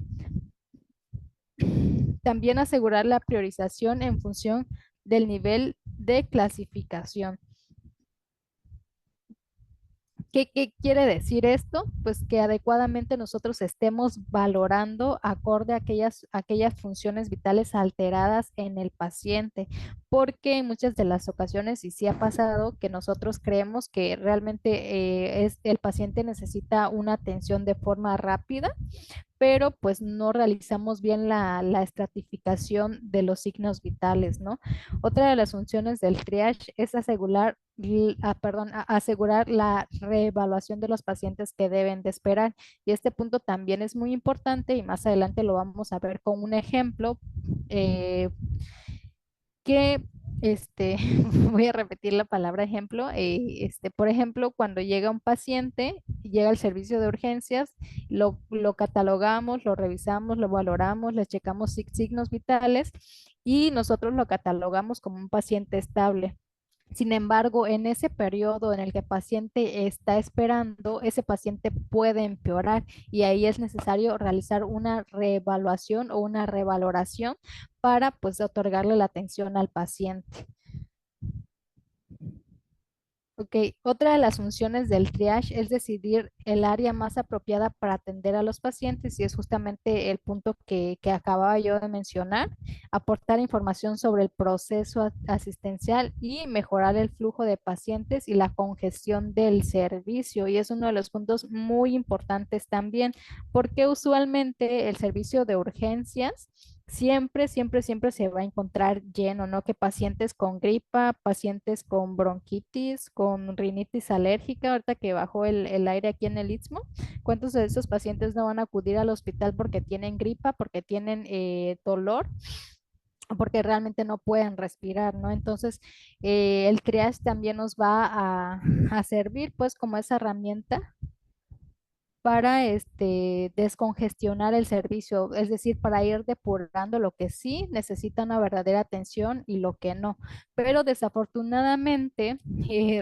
También asegurar la priorización en función del nivel de clasificación. ¿Qué quiere decir esto? Pues que adecuadamente nosotros estemos valorando acorde a aquellas funciones vitales alteradas en el paciente, porque en muchas de las ocasiones, y sí ha pasado, que nosotros creemos que realmente el paciente necesita una atención de forma rápida, pero pues no realizamos bien la estratificación de los signos vitales, ¿no? Otra de las funciones del triage es asegurar la reevaluación de los pacientes que deben de esperar. Y este punto también es muy importante y más adelante lo vamos a ver con un ejemplo eh, que voy a repetir la palabra ejemplo, por ejemplo, cuando llega un paciente, llega al servicio de urgencias, lo catalogamos, lo revisamos, lo valoramos, le checamos signos vitales y nosotros lo catalogamos como un paciente estable. Sin embargo, en ese periodo en el que el paciente está esperando, ese paciente puede empeorar y ahí es necesario realizar una reevaluación o una revaloración para pues otorgarle la atención al paciente. Ok, otra de las funciones del triage es decidir el área más apropiada para atender a los pacientes y es justamente el punto que acababa yo de mencionar, aportar información sobre el proceso asistencial y mejorar el flujo de pacientes y la congestión del servicio. Y es uno de los puntos muy importantes también, porque usualmente el servicio de urgencias siempre se va a encontrar lleno, ¿no? Que pacientes con gripa, pacientes con bronquitis, con rinitis alérgica, ahorita que bajó el aire aquí en el Istmo, ¿cuántos de esos pacientes no van a acudir al hospital porque tienen gripa, porque tienen dolor? O porque realmente no pueden respirar, ¿no? Entonces, el triage también nos va a servir pues como esa herramienta para descongestionar el servicio, es decir, para ir depurando lo que sí necesita una verdadera atención y lo que no. Pero desafortunadamente,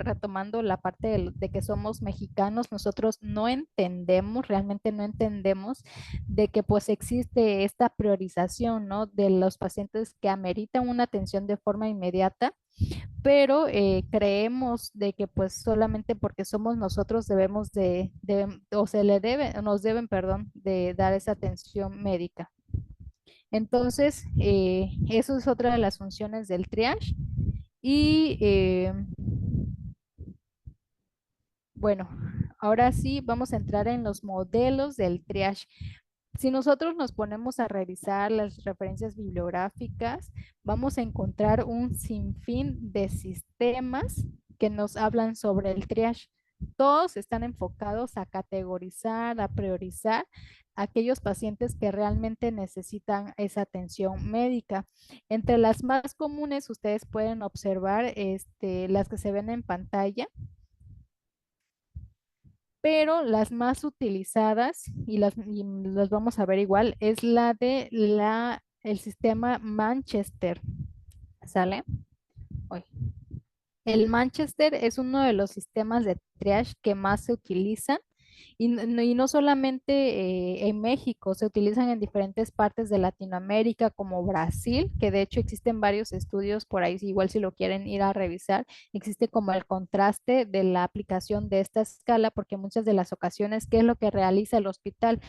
retomando la parte de que somos mexicanos, nosotros no entendemos, realmente no entendemos de que pues existe esta priorización, ¿no? De los pacientes que ameritan una atención de forma inmediata, pero creemos de que pues solamente porque somos nosotros debemos o se le debe, nos deben, perdón, de dar esa atención médica. Entonces, eso es otra de las funciones del triage. Y bueno, ahora sí vamos a entrar en los modelos del triage. Si nosotros nos ponemos a revisar las referencias bibliográficas, vamos a encontrar un sinfín de sistemas que nos hablan sobre el triage. Todos están enfocados a categorizar, a priorizar aquellos pacientes que realmente necesitan esa atención médica. Entre las más comunes, ustedes pueden observar las que se ven en pantalla, pero las más utilizadas y las vamos a ver igual es la de el sistema Manchester, ¿sale? Hoy. El Manchester es uno de los sistemas de triage que más se utilizan y no solamente en México, se utilizan en diferentes partes de Latinoamérica como Brasil, que de hecho existen varios estudios por ahí, igual si lo quieren ir a revisar, existe como el contraste de la aplicación de esta escala, porque muchas de las ocasiones, ¿qué es lo que realiza el hospital?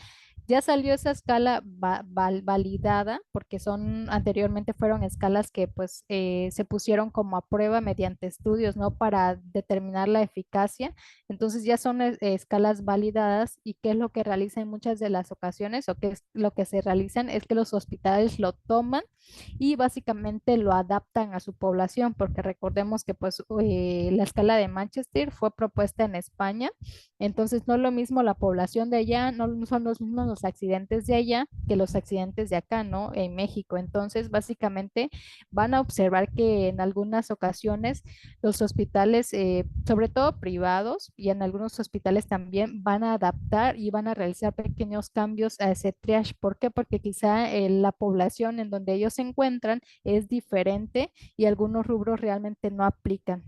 Ya salió esa escala validada porque anteriormente fueron escalas que pues se pusieron como a prueba mediante estudios, ¿no? Para determinar la eficacia. Entonces ya son escalas validadas y qué es lo que realizan en muchas de las ocasiones o qué es lo que se realizan es que los hospitales lo toman y básicamente lo adaptan a su población porque recordemos que pues la escala de Manchester fue propuesta en España, entonces no es lo mismo la población de allá, no son los mismos los accidentes de allá que los accidentes de acá, ¿no? En México. Entonces, básicamente van a observar que en algunas ocasiones los hospitales, sobre todo privados y en algunos hospitales también van a adaptar y van a realizar pequeños cambios a ese triage. ¿Por qué? Porque quizá la población en donde ellos se encuentran es diferente y algunos rubros realmente no aplican.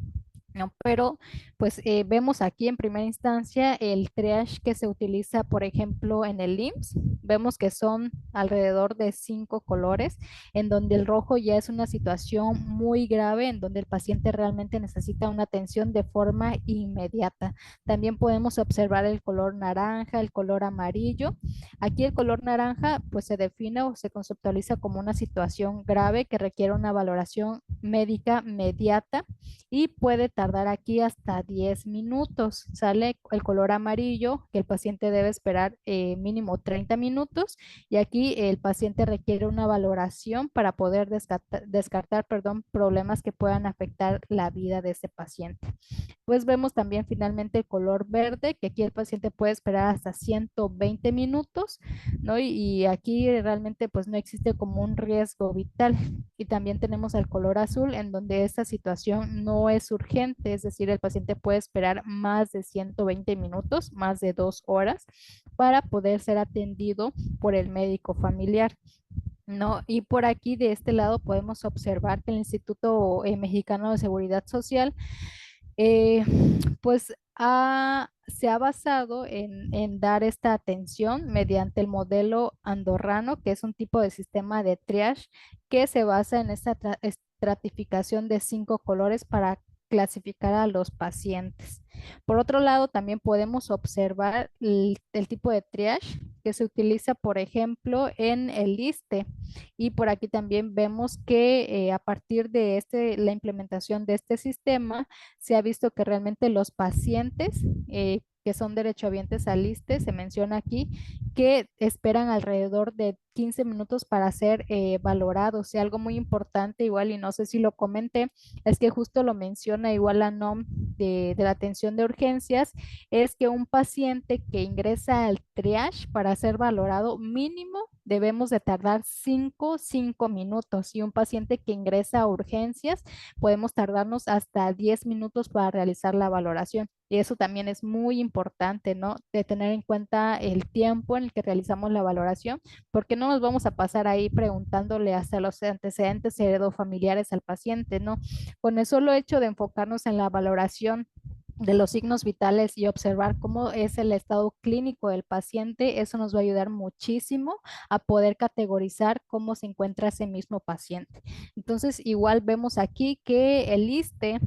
¿No? Pero pues vemos aquí en primera instancia el triage que se utiliza, por ejemplo, en el IMSS. Vemos que son alrededor de 5 colores, en donde el rojo ya es una situación muy grave, en donde el paciente realmente necesita una atención de forma inmediata. También podemos observar el color naranja, el color amarillo. Aquí el color naranja pues se define o se conceptualiza como una situación grave que requiere una valoración médica inmediata y puede tardar aquí hasta 10 minutos. Sale el color amarillo que el paciente debe esperar mínimo 30 minutos y aquí el paciente requiere una valoración para poder descartar, perdón, problemas que puedan afectar la vida de ese paciente. Pues vemos también finalmente el color verde, que aquí el paciente puede esperar hasta 120 minutos, ¿no? Y aquí realmente pues no existe como un riesgo vital. Y también tenemos el color azul, en donde esta situación no es urgente, es decir, el paciente puede esperar más de 120 minutos, más de 2 horas, para poder ser atendido por el médico familiar. ¿No? Y por aquí de este lado podemos observar que el Instituto Mexicano de Seguridad Social eh, pues se ha basado en dar esta atención mediante el modelo andorrano, que es un tipo de sistema de triage que se basa en esta estratificación de 5 colores para clasificar a los pacientes. Por otro lado, también podemos observar el tipo de triage que se utiliza, por ejemplo, en el ISSSTE. Y por aquí también vemos que a partir de la implementación de este sistema, se ha visto que realmente los pacientes que son derechohabientes al ISSSTE, se menciona aquí, que esperan alrededor de 15 minutos para ser valorados. Y algo muy importante, igual, y no sé si lo comenté, es que justo lo menciona igual la NOM de la atención de urgencias, es que un paciente que ingresa al triage para ser valorado mínimo debemos de tardar 5 minutos, y un paciente que ingresa a urgencias podemos tardarnos hasta 10 minutos para realizar la valoración. Y eso también es muy importante, ¿no? De tener en cuenta el tiempo en el que realizamos la valoración, porque no nos vamos a pasar ahí preguntándole hasta los antecedentes heredofamiliares al paciente, ¿no? Con el solo hecho de enfocarnos en la valoración de los signos vitales y observar cómo es el estado clínico del paciente, eso nos va a ayudar muchísimo a poder categorizar cómo se encuentra ese mismo paciente. Entonces, igual vemos aquí que el ISSSTE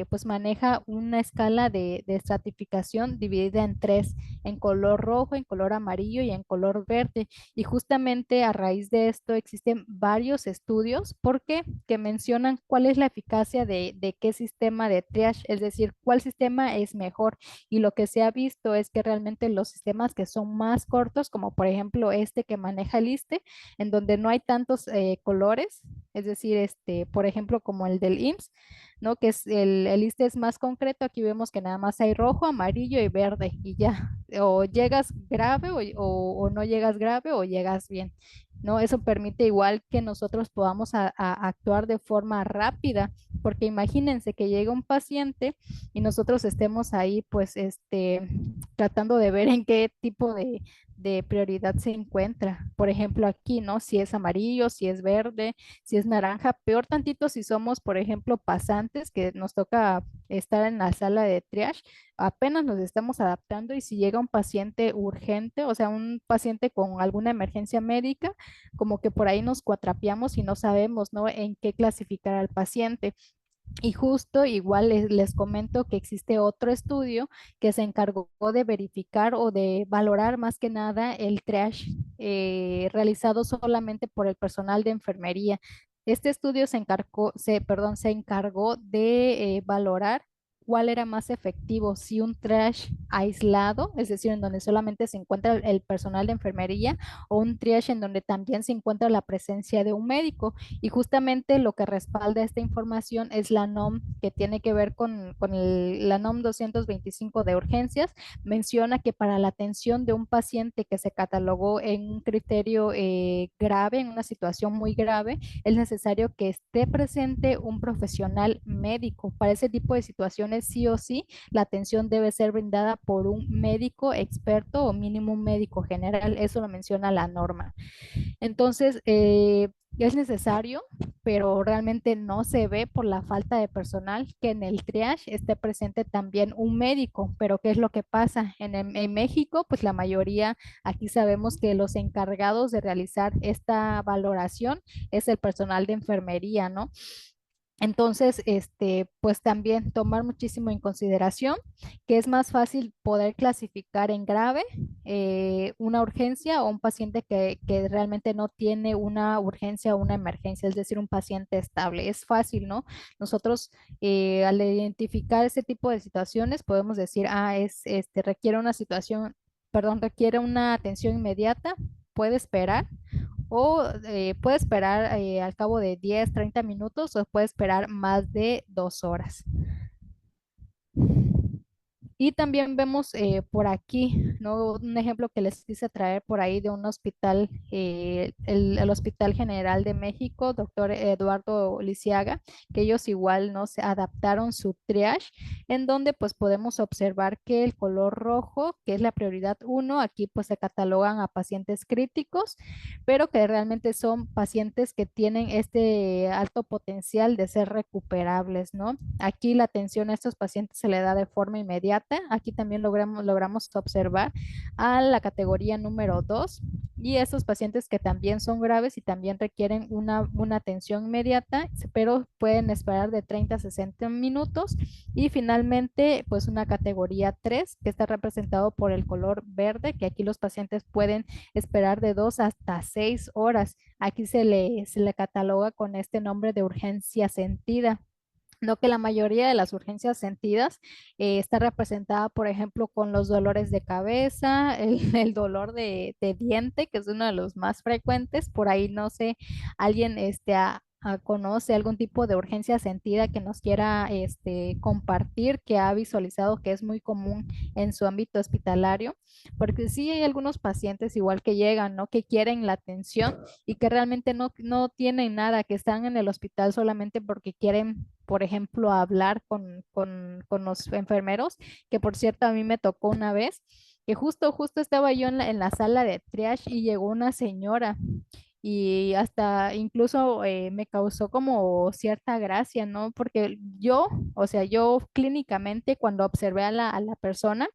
pues maneja una escala de estratificación dividida en tres, en color rojo, en color amarillo y en color verde. Y justamente a raíz de esto existen varios estudios porque que mencionan cuál es la eficacia de qué sistema de triage, es decir, cuál sistema es mejor. Y lo que se ha visto es que realmente los sistemas que son más cortos, como por ejemplo este que maneja el ISSSTE, en donde no hay tantos colores, es decir, por ejemplo, como el del IMSS, ¿no? Que es el ISSSTE es más concreto, aquí vemos que nada más hay rojo, amarillo y verde, y ya, o llegas grave o no llegas grave o llegas bien. ¿No? Eso permite igual que nosotros podamos a actuar de forma rápida, porque imagínense que llega un paciente y nosotros estemos ahí, pues, tratando de ver en qué tipo de prioridad se encuentra. Por ejemplo, aquí, ¿no? Si es amarillo, si es verde, si es naranja, peor tantito si somos, por ejemplo, pasantes, que nos toca estar en la sala de triage, apenas nos estamos adaptando y si llega un paciente urgente, o sea, un paciente con alguna emergencia médica, como que por ahí nos cuatrapeamos y no sabemos, ¿no? En qué clasificar al paciente. Y justo igual les comento que existe otro estudio que se encargó de verificar o de valorar más que nada el triage realizado solamente por el personal de enfermería. Este estudio se encargó de valorar cuál era más efectivo, si un triage aislado, es decir, en donde solamente se encuentra el personal de enfermería, o un triage en donde también se encuentra la presencia de un médico. Y justamente lo que respalda esta información es la NOM que tiene que ver con la NOM 225 de urgencias. Menciona que para la atención de un paciente que se catalogó en un criterio grave, en una situación muy grave, es necesario que esté presente un profesional médico. Para ese tipo de situaciones, sí o sí, la atención debe ser brindada por un médico experto o mínimo un médico general. Eso lo menciona la norma. Entonces, es necesario, pero realmente no se ve por la falta de personal que en el triage esté presente también un médico. Pero ¿qué es lo que pasa? En México, pues la mayoría, aquí sabemos que los encargados de realizar esta valoración es el personal de enfermería, ¿no? Entonces, pues también tomar muchísimo en consideración que es más fácil poder clasificar en grave una urgencia o un paciente que realmente no tiene una urgencia o una emergencia, es decir, un paciente estable. Es fácil, ¿no? Nosotros al identificar ese tipo de situaciones podemos decir, requiere una situación, perdón, requiere una atención inmediata, puede esperar o puede esperar al cabo de 10, 30 minutos o puede esperar más de 2 horas. Y también vemos por aquí, ¿no? Un ejemplo que les quise traer por ahí de un hospital, el Hospital General de México, doctor Eduardo Lisiaga, que ellos igual no se adaptaron su triage, en donde pues podemos observar que el color rojo, que es la prioridad uno, aquí pues se catalogan a pacientes críticos, pero que realmente son pacientes que tienen este alto potencial de ser recuperables, ¿no? Aquí la atención a estos pacientes se le da de forma inmediata inmediata. Aquí también logramos observar a la categoría número 2 y estos pacientes que también son graves y también requieren una atención inmediata, pero pueden esperar de 30 a 60 minutos. Y finalmente, pues una categoría 3 que está representado por el color verde, que aquí los pacientes pueden esperar de 2 hasta 6 horas. Aquí se le cataloga con este nombre de urgencia sentida. No, que la mayoría de las urgencias sentidas está representada, por ejemplo, con los dolores de cabeza, el dolor de diente, que es uno de los más frecuentes. Por ahí, no sé, alguien conoce algún tipo de urgencia sentida que nos quiera compartir, que ha visualizado que es muy común en su ámbito hospitalario, porque sí hay algunos pacientes igual que llegan, ¿no? Que quieren la atención y que realmente no tienen nada, que están en el hospital solamente porque quieren, por ejemplo, hablar con los enfermeros, que por cierto a mí me tocó una vez, que justo estaba yo en la sala de triage y llegó una señora y hasta incluso me causó como cierta gracia, ¿no? Porque yo, o sea, yo clínicamente cuando observé a la persona,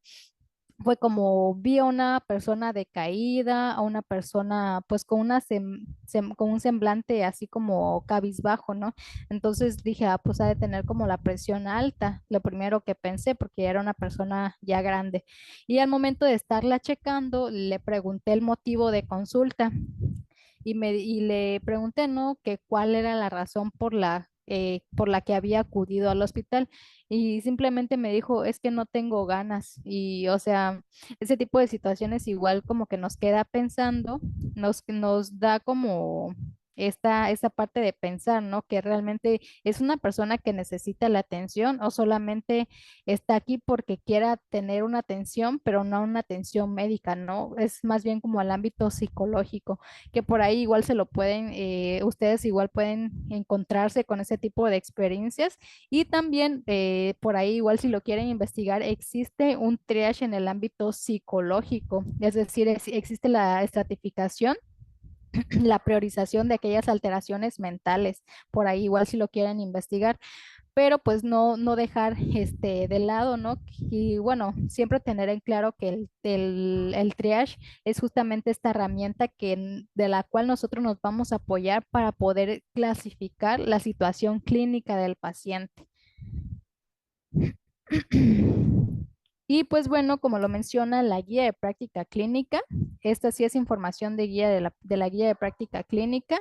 fue como vi a una persona decaída, a una persona pues con un semblante así como cabizbajo, ¿no? Entonces dije, pues ha de tener como la presión alta, lo primero que pensé, porque era una persona ya grande. Y al momento de estarla checando, le pregunté el motivo de consulta y le pregunté, ¿no? Que cuál era la razón por la que había acudido al hospital y simplemente me dijo, es que no tengo ganas. Y o sea, ese tipo de situaciones igual como que nos queda pensando, nos da como esta parte de pensar, ¿no? Que realmente es una persona que necesita la atención o solamente está aquí porque quiera tener una atención, pero no una atención médica, ¿no? Es más bien como al ámbito psicológico, que por ahí igual ustedes igual pueden encontrarse con ese tipo de experiencias y también por ahí igual si lo quieren investigar, existe un triage en el ámbito psicológico, es decir, existe la estratificación, la priorización de aquellas alteraciones mentales, por ahí igual si lo quieren investigar, pero pues no dejar de lado, ¿no? Y bueno, siempre tener en claro que el triage es justamente esta herramienta de la cual nosotros nos vamos a apoyar para poder clasificar la situación clínica del paciente. Y pues bueno, como lo menciona la guía de práctica clínica, esta sí es información de la guía de práctica clínica.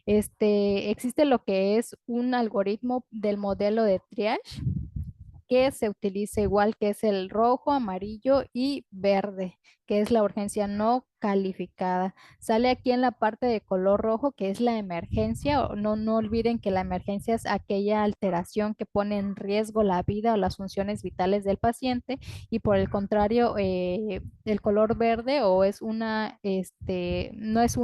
Existe lo que es un algoritmo del modelo de triage que se utiliza igual, que es el rojo, amarillo y verde, que es la urgencia no calificada. Sale aquí en la parte de color rojo, que es la emergencia. No olviden que la emergencia es aquella alteración que pone en riesgo la vida o las funciones vitales del paciente. Y por el contrario, el color verde o es no es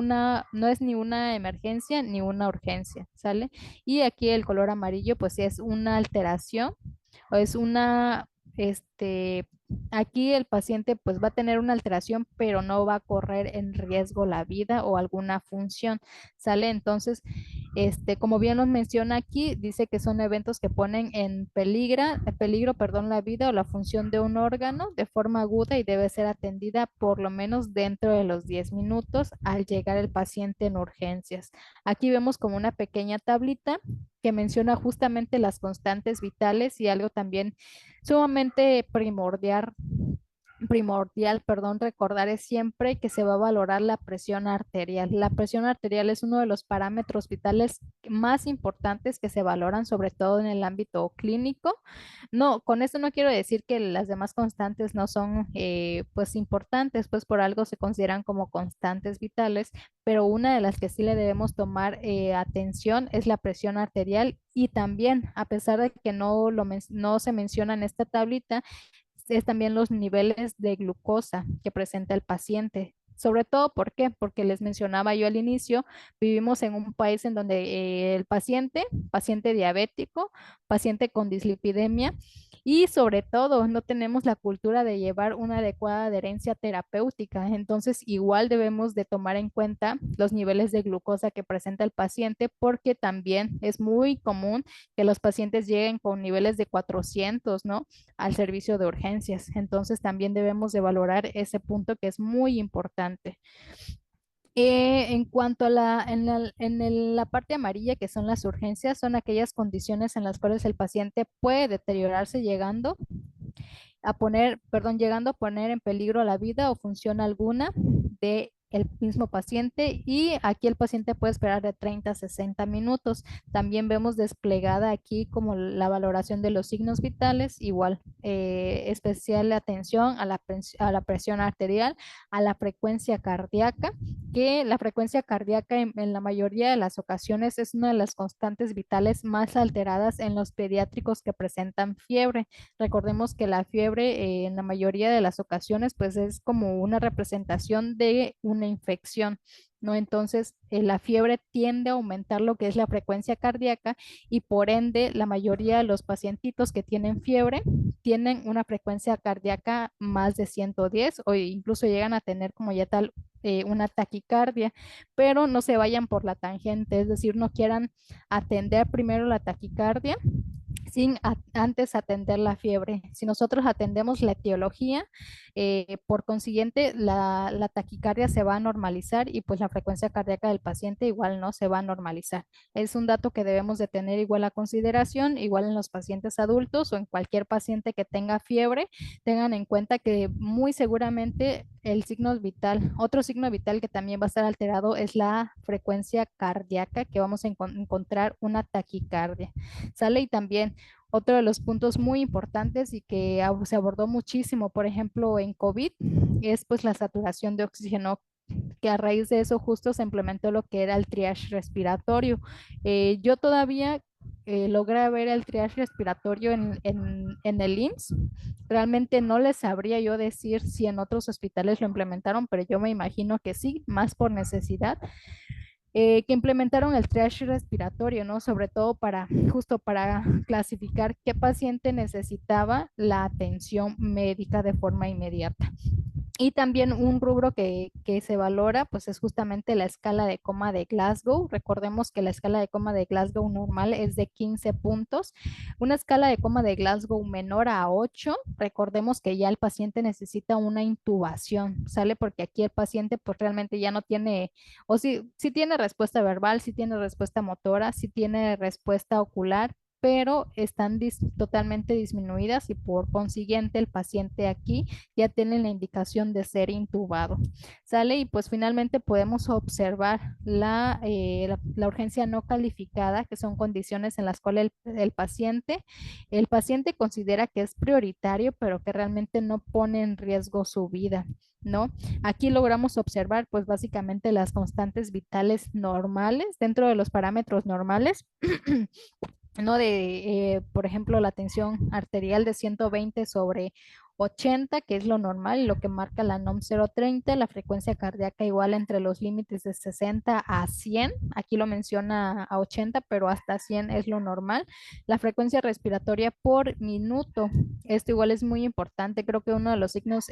ni una emergencia ni una urgencia, ¿sale? Y aquí el color amarillo, pues es una alteración o es aquí el paciente pues va a tener una alteración, pero no va a correr en riesgo la vida o alguna función, ¿sale? Entonces, como bien nos menciona aquí, dice que son eventos que ponen en peligro, perdón, la vida o la función de un órgano de forma aguda y debe ser atendida por lo menos dentro de los 10 minutos al llegar el paciente en urgencias. Aquí vemos como una pequeña tablita que menciona justamente las constantes vitales y algo también sumamente primordial, perdón, recordar es siempre que se va a valorar la presión arterial. La presión arterial es uno de los parámetros vitales más importantes que se valoran, sobre todo en el ámbito clínico. No, con esto no quiero decir que las demás constantes no son, pues, importantes, pues por algo se consideran como constantes vitales, pero una de las que sí le debemos tomar atención es la presión arterial y también, a pesar de que no se menciona en esta tablita, es también los niveles de glucosa que presenta el paciente. Sobre todo, ¿por qué? Porque les mencionaba yo al inicio, vivimos en un país en donde el paciente diabético, paciente con dislipidemia y sobre todo no tenemos la cultura de llevar una adecuada adherencia terapéutica. Entonces, igual debemos de tomar en cuenta los niveles de glucosa que presenta el paciente porque también es muy común que los pacientes lleguen con niveles de 400, ¿no? Al servicio de urgencias. Entonces, también debemos de valorar ese punto que es muy importante. En cuanto a la parte amarilla, que son las urgencias, son aquellas condiciones en las cuales el paciente puede deteriorarse llegando a poner en peligro la vida o función alguna de el mismo paciente y aquí el paciente puede esperar de 30 a 60 minutos. También vemos desplegada aquí como la valoración de los signos vitales, igual especial atención a a la presión arterial, a la frecuencia cardíaca, que la frecuencia cardíaca en la mayoría de las ocasiones es una de las constantes vitales más alteradas en los pediátricos que presentan fiebre. Recordemos que la fiebre en la mayoría de las ocasiones pues es como una representación de una infección, ¿no? Entonces la fiebre tiende a aumentar lo que es la frecuencia cardíaca y por ende la mayoría de los pacientitos que tienen fiebre tienen una frecuencia cardíaca más de 110 o incluso llegan a tener como ya tal una taquicardia, pero no se vayan por la tangente, es decir, no quieran atender primero la taquicardia sin antes atender la fiebre. Si nosotros atendemos la etiología, por consiguiente, la taquicardia se va a normalizar y pues la frecuencia cardíaca del paciente igual no se va a normalizar. Es un dato que debemos de tener igual a consideración, igual en los pacientes adultos o en cualquier paciente que tenga fiebre, tengan en cuenta que muy seguramente el signo vital, otro signo vital que también va a estar alterado es la frecuencia cardíaca, que vamos a encontrar una taquicardia. ¿Sale? Y también otro de los puntos muy importantes y que se abordó muchísimo, por ejemplo, en COVID, es pues la saturación de oxígeno, que a raíz de eso justo se implementó lo que era el triage respiratorio. Yo todavía logré ver el triage respiratorio en el IMSS. Realmente no les sabría yo decir si en otros hospitales lo implementaron, pero yo me imagino que sí, más por necesidad que implementaron el triage respiratorio, ¿no? Sobre todo para, justo para clasificar qué paciente necesitaba la atención médica de forma inmediata. Y también un rubro que se valora, pues es justamente la escala de coma de Glasgow. Recordemos que la escala de coma de Glasgow normal es de 15 puntos. Una escala de coma de Glasgow menor a 8, recordemos que ya el paciente necesita una intubación, ¿sale? Porque aquí el paciente pues realmente ya no tiene, o sí tiene respuesta verbal, sí tiene respuesta motora, sí tiene respuesta ocular, pero están totalmente disminuidas y por consiguiente el paciente aquí ya tiene la indicación de ser intubado. ¿Sale? Y pues finalmente podemos observar la urgencia no calificada, que son condiciones en las cuales el paciente considera que es prioritario, pero que realmente no pone en riesgo su vida. ¿No? Aquí logramos observar pues básicamente las constantes vitales normales dentro de los parámetros normales ¿no? Por ejemplo, la tensión arterial de 120 sobre 80, que es lo normal y lo que marca la NOM 030, la frecuencia cardíaca igual entre los límites de 60 a 100, aquí lo menciona a 80, pero hasta 100 es lo normal. La frecuencia respiratoria por minuto, esto igual es muy importante, creo que uno de los signos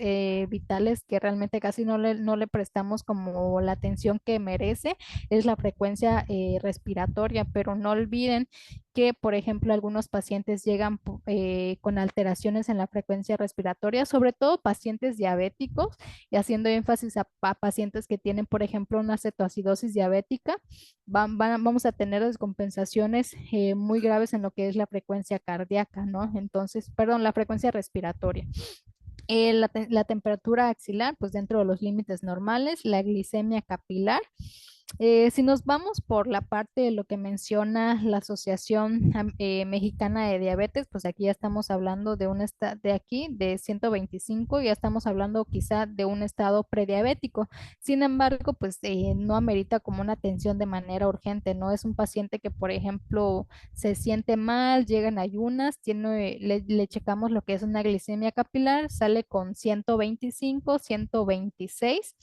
vitales que realmente casi no le prestamos como la atención que merece es la frecuencia respiratoria, pero no olviden que, por ejemplo, algunos pacientes llegan con alteraciones en la frecuencia respiratoria, sobre todo pacientes diabéticos, y haciendo énfasis a pacientes que tienen, por ejemplo, una cetoacidosis diabética, vamos a tener descompensaciones muy graves en lo que es la frecuencia cardíaca, ¿no? Entonces, perdón, la frecuencia respiratoria. La temperatura axilar, pues dentro de los límites normales, la glicemia capilar. Si nos vamos por la parte de lo que menciona la Asociación Mexicana de Diabetes, pues aquí ya estamos hablando de de aquí, de 125, ya estamos hablando quizá de un estado prediabético. Sin embargo, pues no amerita como una atención de manera urgente, ¿no? Es un paciente que, por ejemplo, se siente mal, llega en ayunas, le checamos lo que es una glicemia capilar, sale con 125, 126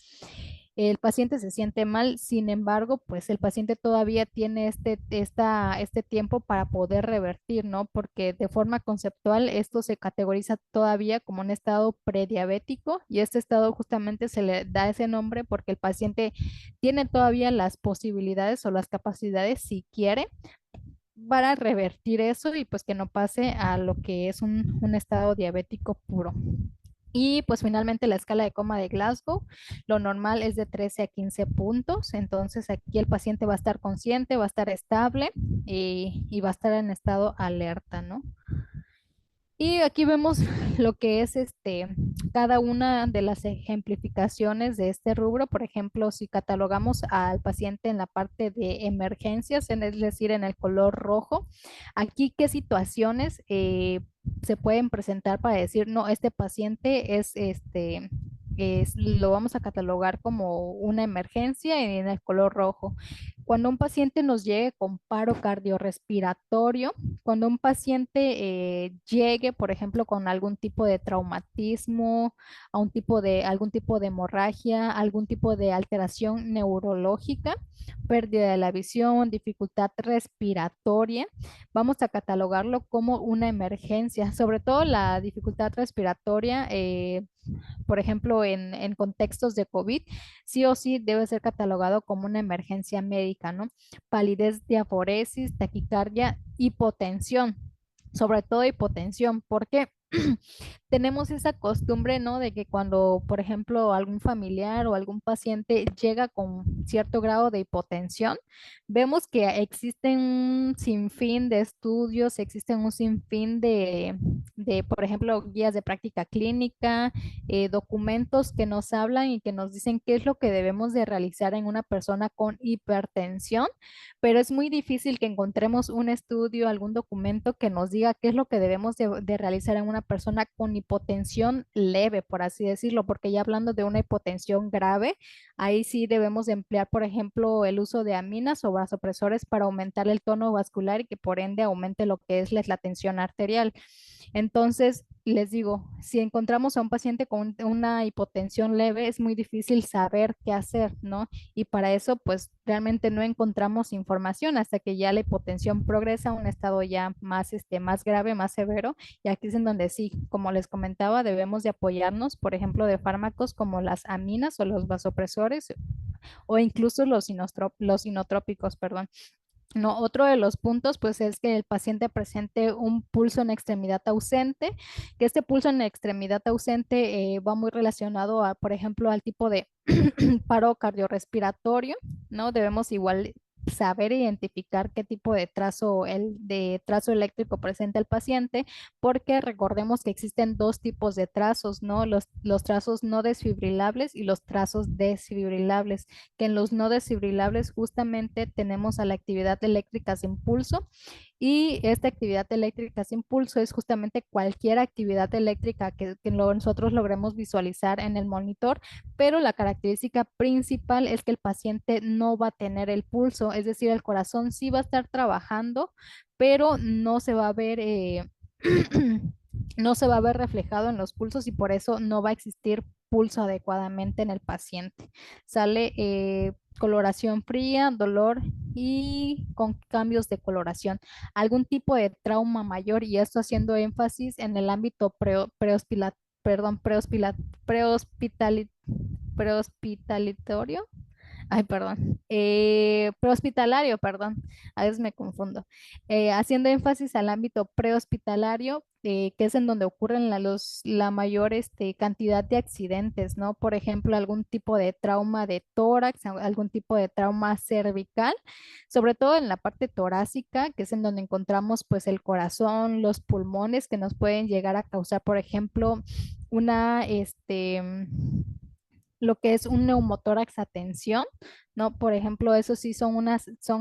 El paciente se siente mal, sin embargo, pues el paciente todavía tiene este tiempo para poder revertir, ¿no? Porque de forma conceptual esto se categoriza todavía como un estado prediabético y este estado justamente se le da ese nombre porque el paciente tiene todavía las posibilidades o las capacidades, si quiere, para revertir eso y pues que no pase a lo que es un estado diabético puro. Y pues finalmente la escala de coma de Glasgow, lo normal es de 13 a 15 puntos, entonces aquí el paciente va a estar consciente, va a estar estable y va a estar en estado alerta, ¿no? Y aquí vemos lo que es cada una de las ejemplificaciones de este rubro. Por ejemplo, si catalogamos al paciente en la parte de emergencias, es decir, en el color rojo, aquí qué situaciones se pueden presentar para decir, no, este paciente lo vamos a catalogar como una emergencia en el color rojo. Cuando un paciente nos llegue con paro cardiorrespiratorio, cuando un paciente llegue, por ejemplo, con algún tipo de traumatismo, algún tipo de hemorragia, algún tipo de alteración neurológica, pérdida de la visión, dificultad respiratoria, vamos a catalogarlo como una emergencia. Sobre todo la dificultad respiratoria, por ejemplo, en contextos de COVID, sí o sí debe ser catalogado como una emergencia médica, ¿no? Palidez, diaforesis, taquicardia, hipotensión, sobre todo hipotensión. ¿Por qué? Tenemos esa costumbre, ¿no? De que cuando, por ejemplo, algún familiar o algún paciente llega con cierto grado de hipotensión, vemos que existen un sinfín de estudios, existen un sinfín por ejemplo, guías de práctica clínica, documentos que nos hablan y que nos dicen qué es lo que debemos de realizar en una persona con hipertensión, pero es muy difícil que encontremos un estudio, algún documento que nos diga qué es lo que debemos de realizar en una persona con hipotensión leve, por así decirlo, porque ya hablando de una hipotensión grave, ahí sí debemos de emplear, por ejemplo, el uso de aminas o vasopresores para aumentar el tono vascular y que por ende aumente lo que es la tensión arterial. Entonces, les digo, si encontramos a un paciente con una hipotensión leve, es muy difícil saber qué hacer, ¿no? Y para eso, pues realmente no encontramos información hasta que ya la hipotensión progresa a un estado ya más grave, más severo. Y aquí es en donde sí, como les comentaba, debemos de apoyarnos, por ejemplo, de fármacos como las aminas o los vasopresores o incluso los inotrópicos, perdón. No, otro de los puntos, pues, es que el paciente presente un pulso en extremidad ausente, que este pulso en extremidad ausente va muy relacionado a, por ejemplo, al tipo de paro cardiorrespiratorio, ¿no? Debemos igual saber identificar qué tipo de trazo eléctrico presenta el paciente, porque recordemos que existen dos tipos de trazos, ¿no? Los trazos no desfibrilables y los trazos desfibrilables, que en los no desfibrilables justamente tenemos a la actividad eléctrica sin pulso y esta actividad eléctrica sin pulso es justamente cualquier actividad eléctrica que nosotros logremos visualizar en el monitor, pero la característica principal es que el paciente no va a tener el pulso, es decir, el corazón sí va a estar trabajando, pero no se va a ver no se va a ver reflejado en los pulsos y por eso no va a existir pulso adecuadamente en el paciente. Sale coloración fría, dolor y con cambios de coloración. Algún tipo de trauma mayor y esto haciendo énfasis en el ámbito perdón, prehospitalitorio. Ay, perdón. Prehospitalario, perdón. A veces me confundo. Haciendo énfasis al ámbito prehospitalario, que es en donde ocurren la mayor cantidad de accidentes, ¿no? Por ejemplo, algún tipo de trauma de tórax, algún tipo de trauma cervical, sobre todo en la parte torácica, que es en donde encontramos pues el corazón, los pulmones, que nos pueden llegar a causar, por ejemplo, una, lo que es un neumotórax a tensión, ¿no? Por ejemplo, eso sí son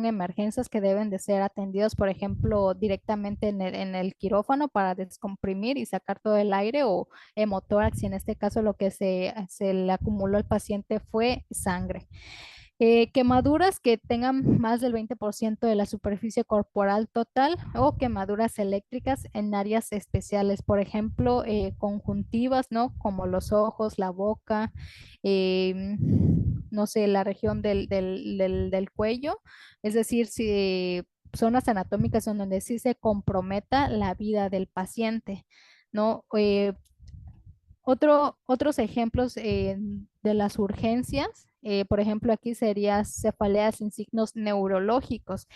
emergencias que deben de ser atendidas, por ejemplo, directamente en el quirófano para descomprimir y sacar todo el aire o hemotórax, y en este caso lo que se le acumuló al paciente fue sangre. Quemaduras que tengan más del 20% de la superficie corporal total o quemaduras eléctricas en áreas especiales, por ejemplo, conjuntivas, ¿no? Como los ojos, la boca, no sé, la región del cuello, es decir, si zonas anatómicas en donde sí se comprometa la vida del paciente, ¿no? Otros ejemplos de las urgencias, por ejemplo, aquí sería cefaleas sin signos neurológicos.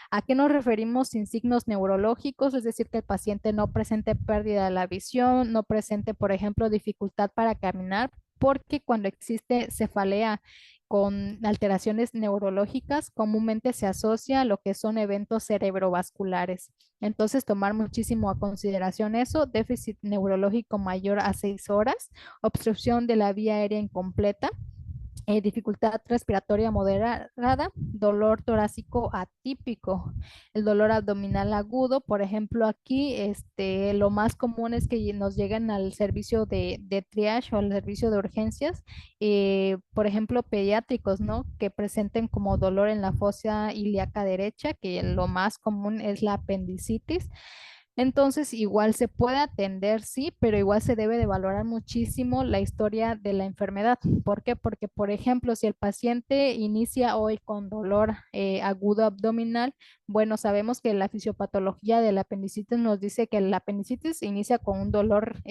¿A qué nos referimos sin signos neurológicos? Es decir, que el paciente no presente pérdida de la visión, no presente, por ejemplo, dificultad para caminar, porque cuando existe cefalea con alteraciones neurológicas, comúnmente se asocia a lo que son eventos cerebrovasculares. Entonces, tomar muchísimo a consideración eso, déficit neurológico mayor a 6 horas, obstrucción de la vía aérea incompleta, dificultad respiratoria moderada, dolor torácico atípico, el dolor abdominal agudo, por ejemplo, aquí lo más común es que nos lleguen al servicio de triage o al servicio de urgencias, por ejemplo, pediátricos, ¿no? Que presenten como dolor en la fosa ilíaca derecha, que lo más común es la apendicitis. Entonces, igual se puede atender, sí, pero igual se debe de valorar muchísimo la historia de la enfermedad. ¿Por qué? Porque, por ejemplo, si el paciente inicia hoy con dolor agudo abdominal, bueno, sabemos que la fisiopatología de la apendicitis nos dice que la apendicitis inicia con un dolor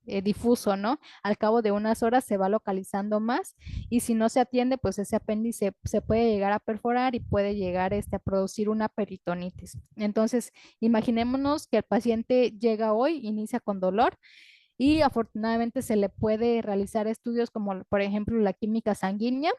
difuso, ¿no? Al cabo de unas horas se va localizando más y si no se atiende, pues ese apéndice se puede llegar a perforar y puede llegar a producir una peritonitis. Entonces, imaginémonos que el paciente llega hoy, inicia con dolor y afortunadamente se le puede realizar estudios como por ejemplo la química sanguínea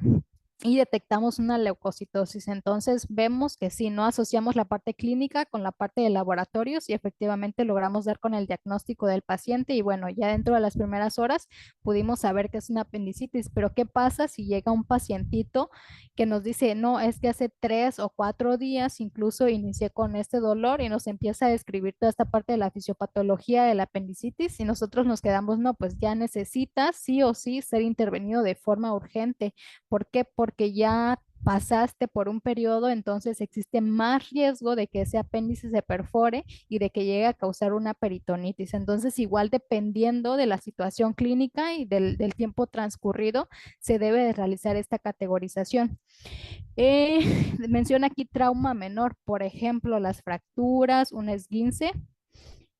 y detectamos una leucocitosis. Entonces vemos que sí, no asociamos la parte clínica con la parte de laboratorios y efectivamente logramos dar con el diagnóstico del paciente y bueno, ya dentro de las primeras horas pudimos saber que es una apendicitis, pero ¿qué pasa si llega un pacientito que nos dice, no, es que hace 3 o 4 días incluso inicié con este dolor y nos empieza a describir toda esta parte de la fisiopatología de la apendicitis y nosotros nos quedamos, no, pues ya necesita sí o sí ser intervenido de forma urgente. ¿Por qué? Porque ya pasaste por un periodo, entonces existe más riesgo de que ese apéndice se perfore y de que llegue a causar una peritonitis. Entonces, igual dependiendo de la situación clínica y del tiempo transcurrido, se debe de realizar esta categorización. Menciona aquí trauma menor, por ejemplo, las fracturas, un esguince,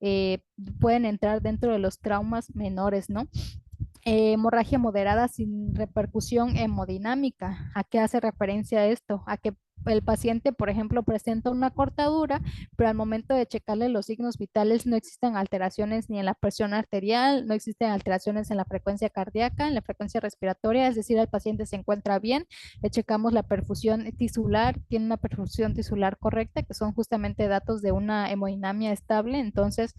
eh, pueden entrar dentro de los traumas menores, ¿no? Hemorragia moderada sin repercusión hemodinámica. ¿A qué hace referencia esto? A que el paciente, por ejemplo, presenta una cortadura, pero al momento de checarle los signos vitales no existen alteraciones ni en la presión arterial, no existen alteraciones en la frecuencia cardíaca, en la frecuencia respiratoria, es decir, el paciente se encuentra bien, le checamos la perfusión tisular, tiene una perfusión tisular correcta, que son justamente datos de una hemodinamia estable, entonces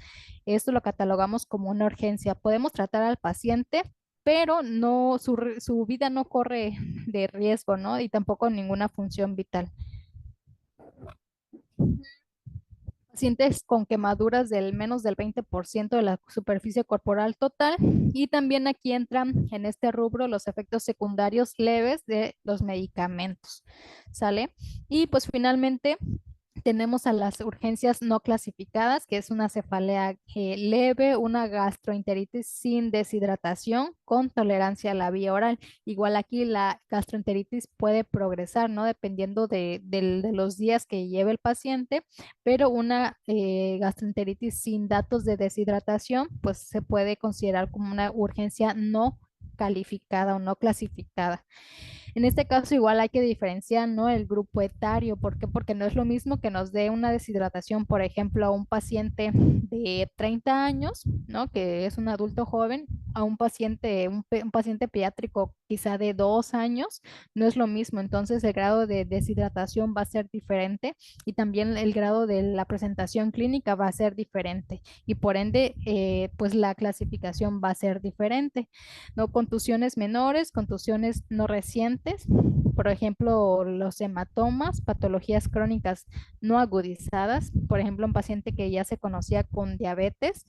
esto lo catalogamos como una urgencia. Podemos tratar al paciente pero no, su vida no corre de riesgo, ¿no? Y tampoco ninguna función vital. Pacientes con quemaduras del menos del 20% de la superficie corporal total y también aquí entran en este rubro los efectos secundarios leves de los medicamentos, ¿sale? Y pues finalmente tenemos a las urgencias no clasificadas, que es una cefalea leve, una gastroenteritis sin deshidratación con tolerancia a la vía oral. Igual aquí la gastroenteritis puede progresar, ¿no? Dependiendo de los días que lleve el paciente, pero una gastroenteritis sin datos de deshidratación, pues se puede considerar como una urgencia no calificada o no clasificada. En este caso igual hay que diferenciar, ¿no? El grupo etario. ¿Por qué? Porque no es lo mismo que nos dé una deshidratación, por ejemplo, a un paciente de 30 años, ¿no? Que es un adulto joven, a un paciente, un paciente pediátrico quizá de 2 años, no es lo mismo. Entonces el grado de deshidratación va a ser diferente y también el grado de la presentación clínica va a ser diferente y por ende, pues la clasificación va a ser diferente. ¿No? Contusiones menores, contusiones no recientes, por ejemplo, los hematomas, patologías crónicas no agudizadas, por ejemplo, un paciente que ya se conocía con diabetes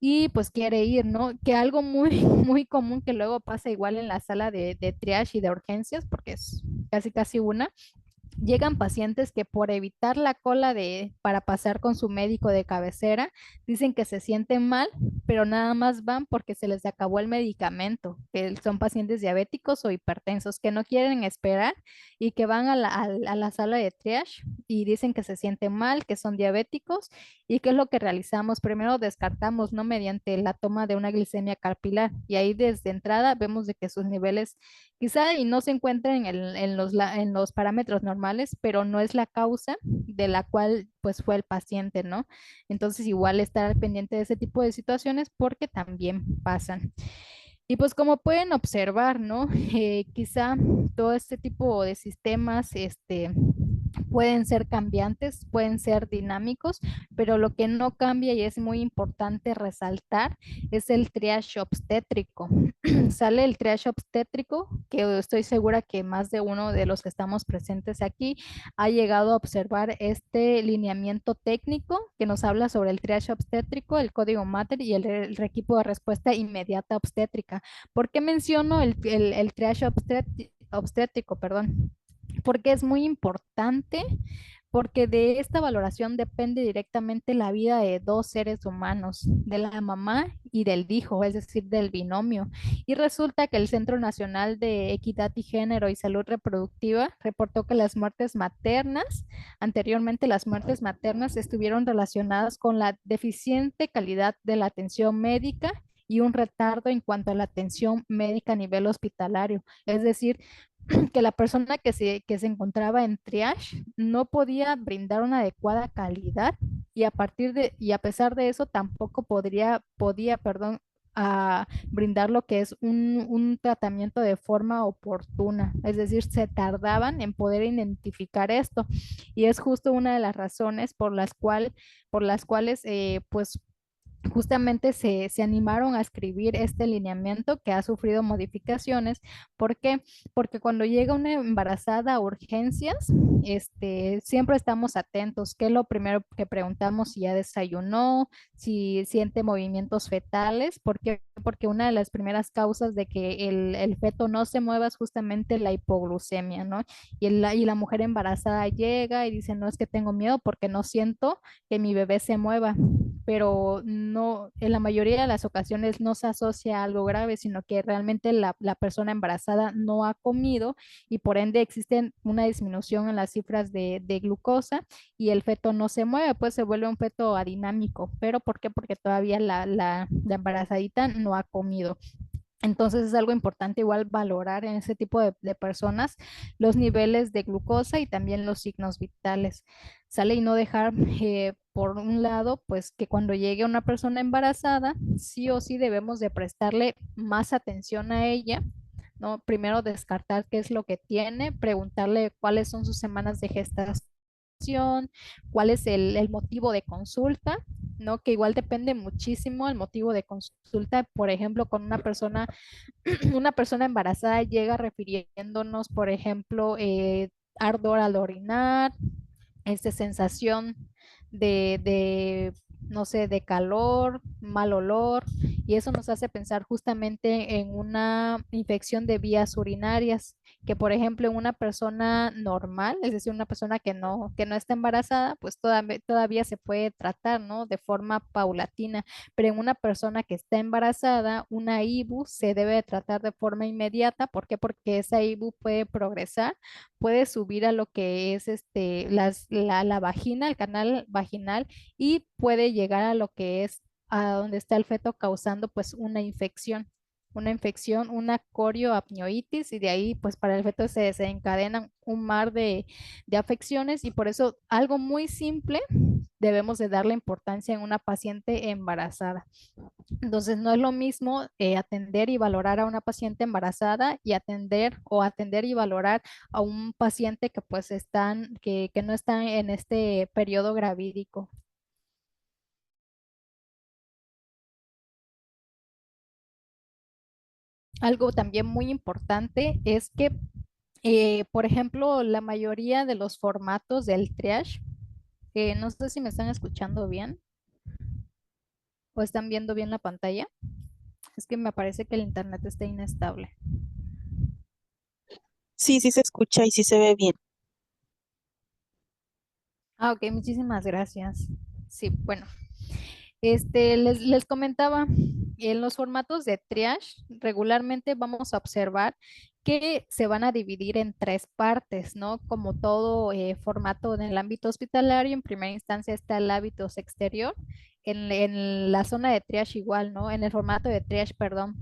y pues quiere ir, ¿no? Que algo muy, muy común que luego pasa igual en la sala de triage y de urgencias, porque es casi casi una. Llegan pacientes que por evitar la cola para pasar con su médico de cabecera, dicen que se sienten mal, pero nada más van porque se les acabó el medicamento, que son pacientes diabéticos o hipertensos que no quieren esperar y que van a la sala de triage y dicen que se sienten mal, que son diabéticos y qué es lo que realizamos. Primero descartamos, ¿no? Mediante la toma de una glicemia capilar y ahí desde entrada vemos de que sus niveles quizá y no se encuentren en los parámetros normales, pero no es la causa de la cual pues fue el paciente, ¿no? Entonces igual estar al pendiente de ese tipo de situaciones porque también pasan. Y pues como pueden observar, ¿no? Quizá todo este tipo de sistemas, pueden ser cambiantes, pueden ser dinámicos, pero lo que no cambia y es muy importante resaltar es el triage obstétrico. Sale el triage obstétrico, que estoy segura que más de uno de los que estamos presentes aquí ha llegado a observar este lineamiento técnico que nos habla sobre el triage obstétrico, el código Mater y el equipo de respuesta inmediata obstétrica. ¿Por qué menciono el triage obstétrico, perdón? Porque es muy importante, porque de esta valoración depende directamente la vida de dos seres humanos, de la mamá y del hijo, es decir, del binomio. Y resulta que el Centro Nacional de Equidad y Género y Salud Reproductiva reportó que las muertes maternas, anteriormente las muertes maternas estuvieron relacionadas con la deficiente calidad de la atención médica y un retardo en cuanto a la atención médica a nivel hospitalario. Es decir, que la persona que se encontraba en triage no podía brindar una adecuada calidad y y a pesar de eso tampoco podía, perdón, brindar lo que es un tratamiento de forma oportuna. Es decir, se tardaban en poder identificar esto y es justo una de las razones por las cuales pues justamente se animaron a escribir este lineamiento que ha sufrido modificaciones. ¿Por qué? Porque cuando llega una embarazada a urgencias, siempre estamos atentos. ¿Qué es lo primero que preguntamos? Si ya desayunó, si siente movimientos fetales. ¿Por qué? Porque una de las primeras causas de que el feto no se mueva es justamente la hipoglucemia, ¿no? Y la mujer embarazada llega y dice, no es que tengo miedo porque no siento que mi bebé se mueva, pero no, en la mayoría de las ocasiones no se asocia a algo grave, sino que realmente la persona embarazada no ha comido y por ende existe una disminución en las cifras de glucosa y el feto no se mueve, pues se vuelve un feto adinámico. ¿Pero por qué? Porque todavía la embarazadita no ha comido. Entonces es algo importante igual valorar en ese tipo de personas los niveles de glucosa y también los signos vitales. Sale y no dejar por un lado, pues que cuando llegue una persona embarazada, sí o sí debemos de prestarle más atención a ella, ¿no? Primero descartar qué es lo que tiene, preguntarle cuáles son sus semanas de gestación, cuál es el motivo de consulta, ¿no? Que igual depende muchísimo el motivo de consulta. Por ejemplo, con una persona, una persona embarazada llega refiriéndonos, por ejemplo, ardor al orinar, sensación no sé, de calor, mal olor, y eso nos hace pensar justamente en una infección de vías urinarias, que por ejemplo en una persona normal, es decir, una persona que no está embarazada, pues todavía se puede tratar, ¿no? De forma paulatina, pero en una persona que está embarazada, una IBU se debe de tratar de forma inmediata. ¿Por qué? Porque esa IBU puede progresar, puede subir a lo que es la vagina, el canal vaginal, y puede llegar a lo que es a donde está el feto causando pues una infección, una corioapneitis, y de ahí pues para el feto se desencadenan un mar de afecciones y por eso algo muy simple debemos de darle importancia en una paciente embarazada. Entonces, no es lo mismo atender y valorar a una paciente embarazada y atender y valorar a un paciente que pues que no están en este periodo gravídico. Algo también muy importante es que, por ejemplo, la mayoría de los formatos del triage, no sé si me están escuchando bien. ¿O están viendo bien la pantalla? Es que me parece que el internet está inestable. Sí, sí se escucha y sí se ve bien. Ah, ok, muchísimas gracias. Sí, bueno. Les comentaba, en los formatos de triage regularmente vamos a observar que se van a dividir en tres partes, ¿no? Como todo formato en el ámbito hospitalario, en primera instancia está el hábitos exterior. En la zona de triage igual, ¿no? En el formato de triage, perdón,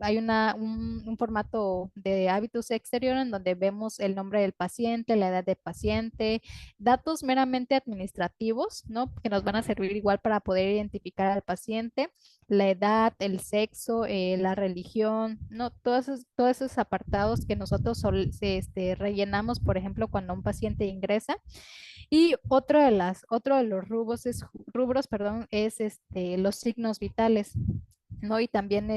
hay un formato de hábitos exterior en donde vemos el nombre del paciente, la edad del paciente, datos meramente administrativos, ¿no? Que nos van a servir igual para poder identificar al paciente, la edad, el sexo, la religión, ¿no? Todos esos apartados que nosotros rellenamos, por ejemplo, cuando un paciente ingresa. Y otro de los rubros, perdón, es los signos vitales. ¿No? Y también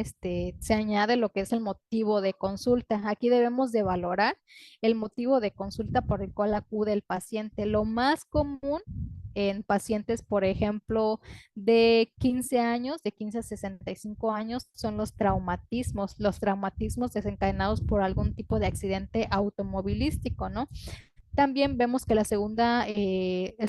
se añade lo que es el motivo de consulta. Aquí debemos de valorar el motivo de consulta por el cual acude el paciente. Lo más común en pacientes, por ejemplo, de 15 años, de 15 a 65 años, son los traumatismos desencadenados por algún tipo de accidente automovilístico, ¿no? También vemos que el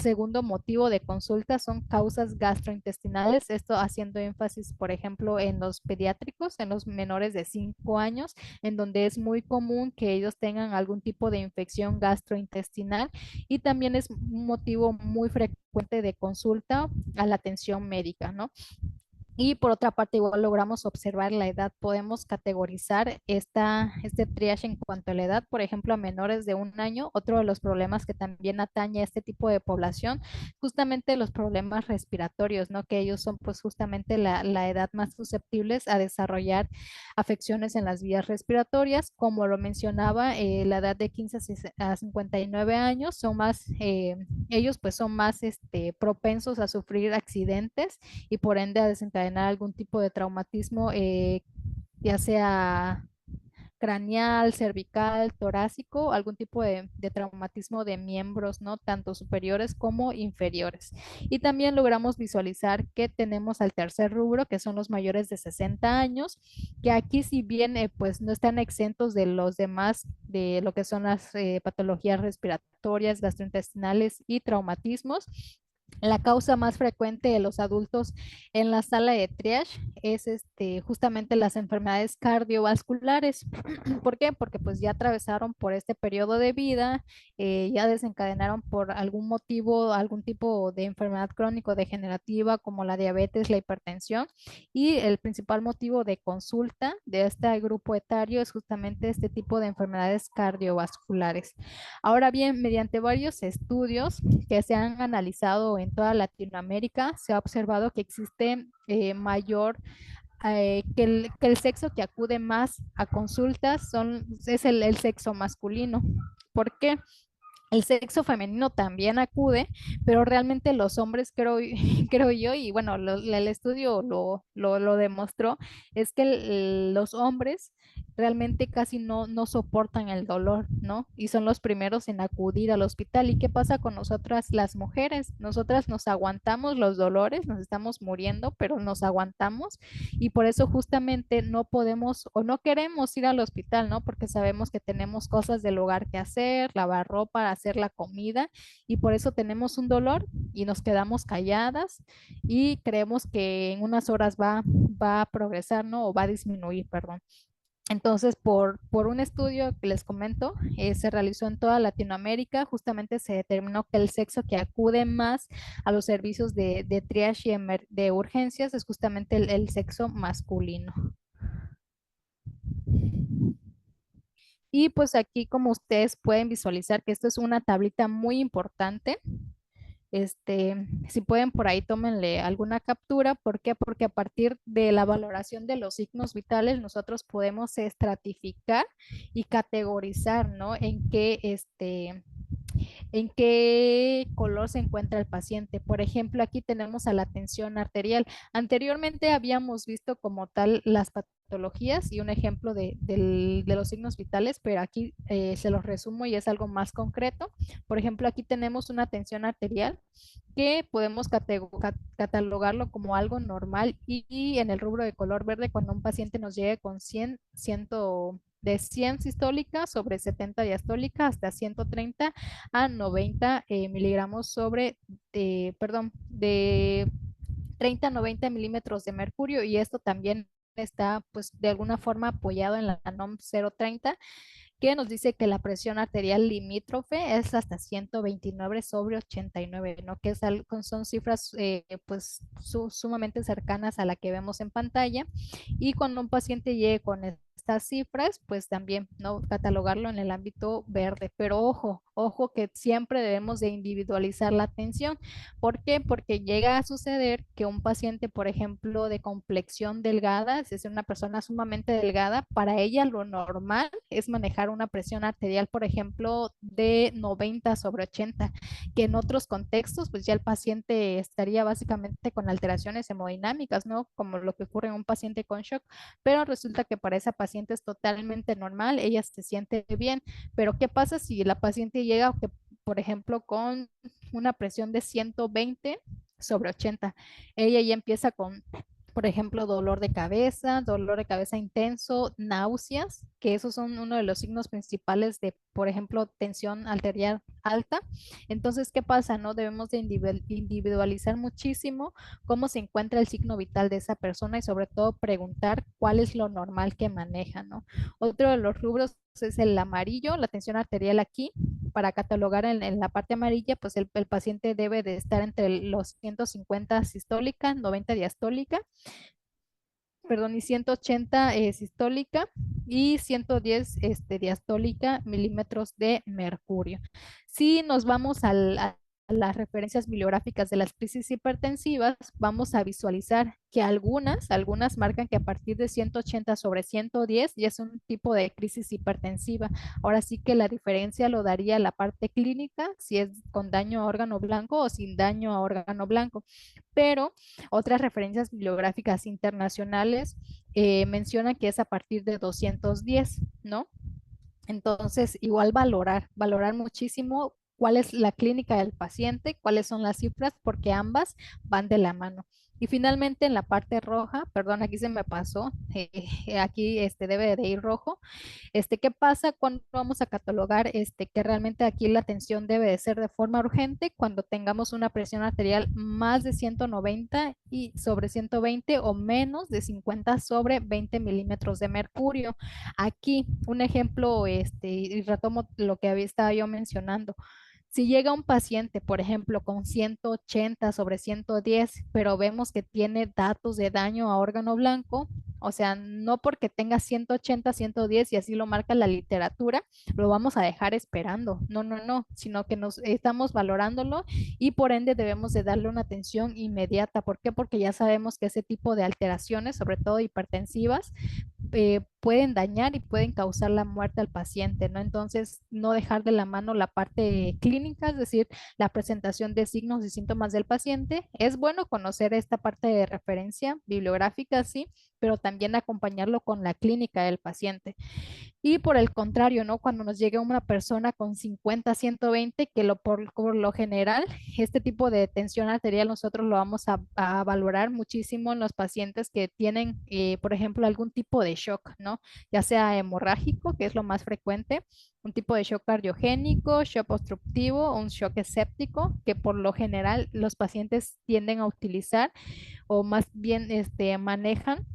segundo motivo de consulta son causas gastrointestinales, esto haciendo énfasis, por ejemplo, en los pediátricos, en los menores de 5 años, en donde es muy común que ellos tengan algún tipo de infección gastrointestinal y también es un motivo muy frecuente de consulta a la atención médica, ¿no? Y por otra parte, igual logramos observar la edad. Podemos categorizar este triage en cuanto a la edad, por ejemplo, a menores de 1 año. Otro de los problemas que también atañe a este tipo de población, justamente los problemas respiratorios, ¿no? Que ellos son pues justamente la edad más susceptibles a desarrollar afecciones en las vías respiratorias. Como lo mencionaba, la edad de 15 a 59 años ellos pues son más propensos a sufrir accidentes y por ende a desencadenar algún tipo de traumatismo, ya sea craneal, cervical, torácico, algún tipo de traumatismo de miembros, ¿no? Tanto superiores como inferiores. Y también logramos visualizar que tenemos al tercer rubro, que son los mayores de 60 años, que aquí si bien pues no están exentos de los demás, de lo que son las patologías respiratorias, gastrointestinales y traumatismos, la causa más frecuente de los adultos en la sala de triage es justamente las enfermedades cardiovasculares. ¿Por qué? Porque pues ya atravesaron por este periodo de vida, ya desencadenaron por algún motivo, algún tipo de enfermedad crónico-degenerativa como la diabetes, la hipertensión, y el principal motivo de consulta de este grupo etario es justamente este tipo de enfermedades cardiovasculares. Ahora bien, mediante varios estudios que se han analizado en toda Latinoamérica, se ha observado que existe que el sexo que acude más a consultas es el sexo masculino. ¿Por qué? El sexo femenino también acude, pero realmente los hombres, creo yo, y bueno, el estudio lo demostró, es que los hombres realmente casi no soportan el dolor, ¿no? Y son los primeros en acudir al hospital. ¿Y qué pasa con nosotras las mujeres? Nosotras nos aguantamos los dolores, nos estamos muriendo, pero nos aguantamos y por eso justamente no podemos o no queremos ir al hospital, ¿no? Porque sabemos que tenemos cosas del hogar que hacer, lavar ropa, hacer la comida y por eso tenemos un dolor y nos quedamos calladas y creemos que en unas horas va a progresar, ¿no? O va a disminuir, perdón. Entonces, por un estudio que les comento, se realizó en toda Latinoamérica, justamente se determinó que el sexo que acude más a los servicios de triage y de urgencias es justamente el sexo masculino. Y pues aquí, como ustedes pueden visualizar, que esto es una tablita muy importante. Si pueden por ahí tómenle alguna captura. ¿Por qué? Porque a partir de la valoración de los signos vitales, nosotros podemos estratificar y categorizar, ¿no? En qué color se encuentra el paciente. Por ejemplo, aquí tenemos a la tensión arterial. Anteriormente habíamos visto como tal las patologías y un ejemplo de los signos vitales, pero aquí se los resumo y es algo más concreto. Por ejemplo, aquí tenemos una tensión arterial que podemos catalogarlo como algo normal y en el rubro de color verde cuando un paciente nos llegue con 100 sistólica sobre 70 diastólica hasta 130 a 90 miligramos sobre, perdón, de 30 a 90 milímetros de mercurio, y esto también está pues de alguna forma apoyado en la NOM 030, que nos dice que la presión arterial limítrofe es hasta 129 sobre 89, ¿no? Que son cifras pues sumamente cercanas a la que vemos en pantalla. Y cuando un paciente llegue con estas cifras, pues también, ¿no? Catalogarlo en el ámbito verde. Pero ojo que siempre debemos de individualizar la atención. ¿Por qué? Porque llega a suceder que un paciente, por ejemplo, de complexión delgada, es decir, una persona sumamente delgada, para ella lo normal es manejar una presión arterial, por ejemplo, de 90 sobre 80, que en otros contextos, pues ya el paciente estaría básicamente con alteraciones hemodinámicas, ¿no? Como lo que ocurre en un paciente con shock, pero resulta que para esa paciente es totalmente normal, ella se siente bien, pero ¿qué pasa si la paciente llega, que, por ejemplo, con una presión de 120 sobre 80? Ella ya empieza con, por ejemplo, dolor de cabeza intenso, náuseas, que esos son uno de los signos principales de, por ejemplo, tensión arterial alta. Entonces, ¿qué pasa? No debemos de individualizar muchísimo cómo se encuentra el signo vital de esa persona y sobre todo preguntar cuál es lo normal que maneja, ¿no? Otro de los rubros es el amarillo, la tensión arterial aquí. Para catalogar en la parte amarilla, pues el paciente debe de estar entre los 150 sistólica, 90 diastólica, perdón, y 180 sistólica y 110 diastólica milímetros de mercurio. Si nos vamos a las referencias bibliográficas de las crisis hipertensivas, vamos a visualizar que algunas marcan que a partir de 180 sobre 110 ya es un tipo de crisis hipertensiva. Ahora sí que la diferencia lo daría la parte clínica, si es con daño a órgano blanco o sin daño a órgano blanco. Pero otras referencias bibliográficas internacionales mencionan que es a partir de 210, ¿no? Entonces, igual valorar muchísimo cuál es la clínica del paciente, cuáles son las cifras, porque ambas van de la mano. Y finalmente en la parte roja, perdón, aquí se me pasó, aquí debe de ir rojo. ¿Qué pasa cuando vamos a catalogar que realmente aquí la atención debe de ser de forma urgente cuando tengamos una presión arterial más de 190 y sobre 120 o menos de 50 sobre 20 milímetros de mercurio? Aquí un ejemplo, y retomo lo que había estado yo mencionando. Si llega un paciente, por ejemplo, con 180 sobre 110, pero vemos que tiene datos de daño a órgano blanco, o sea, no porque tenga 180, 110 y así lo marca la literatura, lo vamos a dejar esperando. No, no, no, sino que nos estamos valorándolo y por ende debemos de darle una atención inmediata. ¿Por qué? Porque ya sabemos que ese tipo de alteraciones, sobre todo hipertensivas, pueden dañar y pueden causar la muerte al paciente, ¿no? Entonces, no dejar de la mano la parte clínica, es decir, la presentación de signos y síntomas del paciente. Es bueno conocer esta parte de referencia bibliográfica, sí, pero también acompañarlo con la clínica del paciente. Y por el contrario, ¿no? Cuando nos llega una persona con 50, 120, que por lo general, este tipo de tensión arterial nosotros lo vamos a valorar muchísimo en los pacientes que tienen, por ejemplo, algún tipo de shock, ¿no? Ya sea hemorrágico, que es lo más frecuente, un tipo de shock cardiogénico, shock obstructivo, un shock escéptico, que por lo general los pacientes tienden a utilizar o más bien manejan,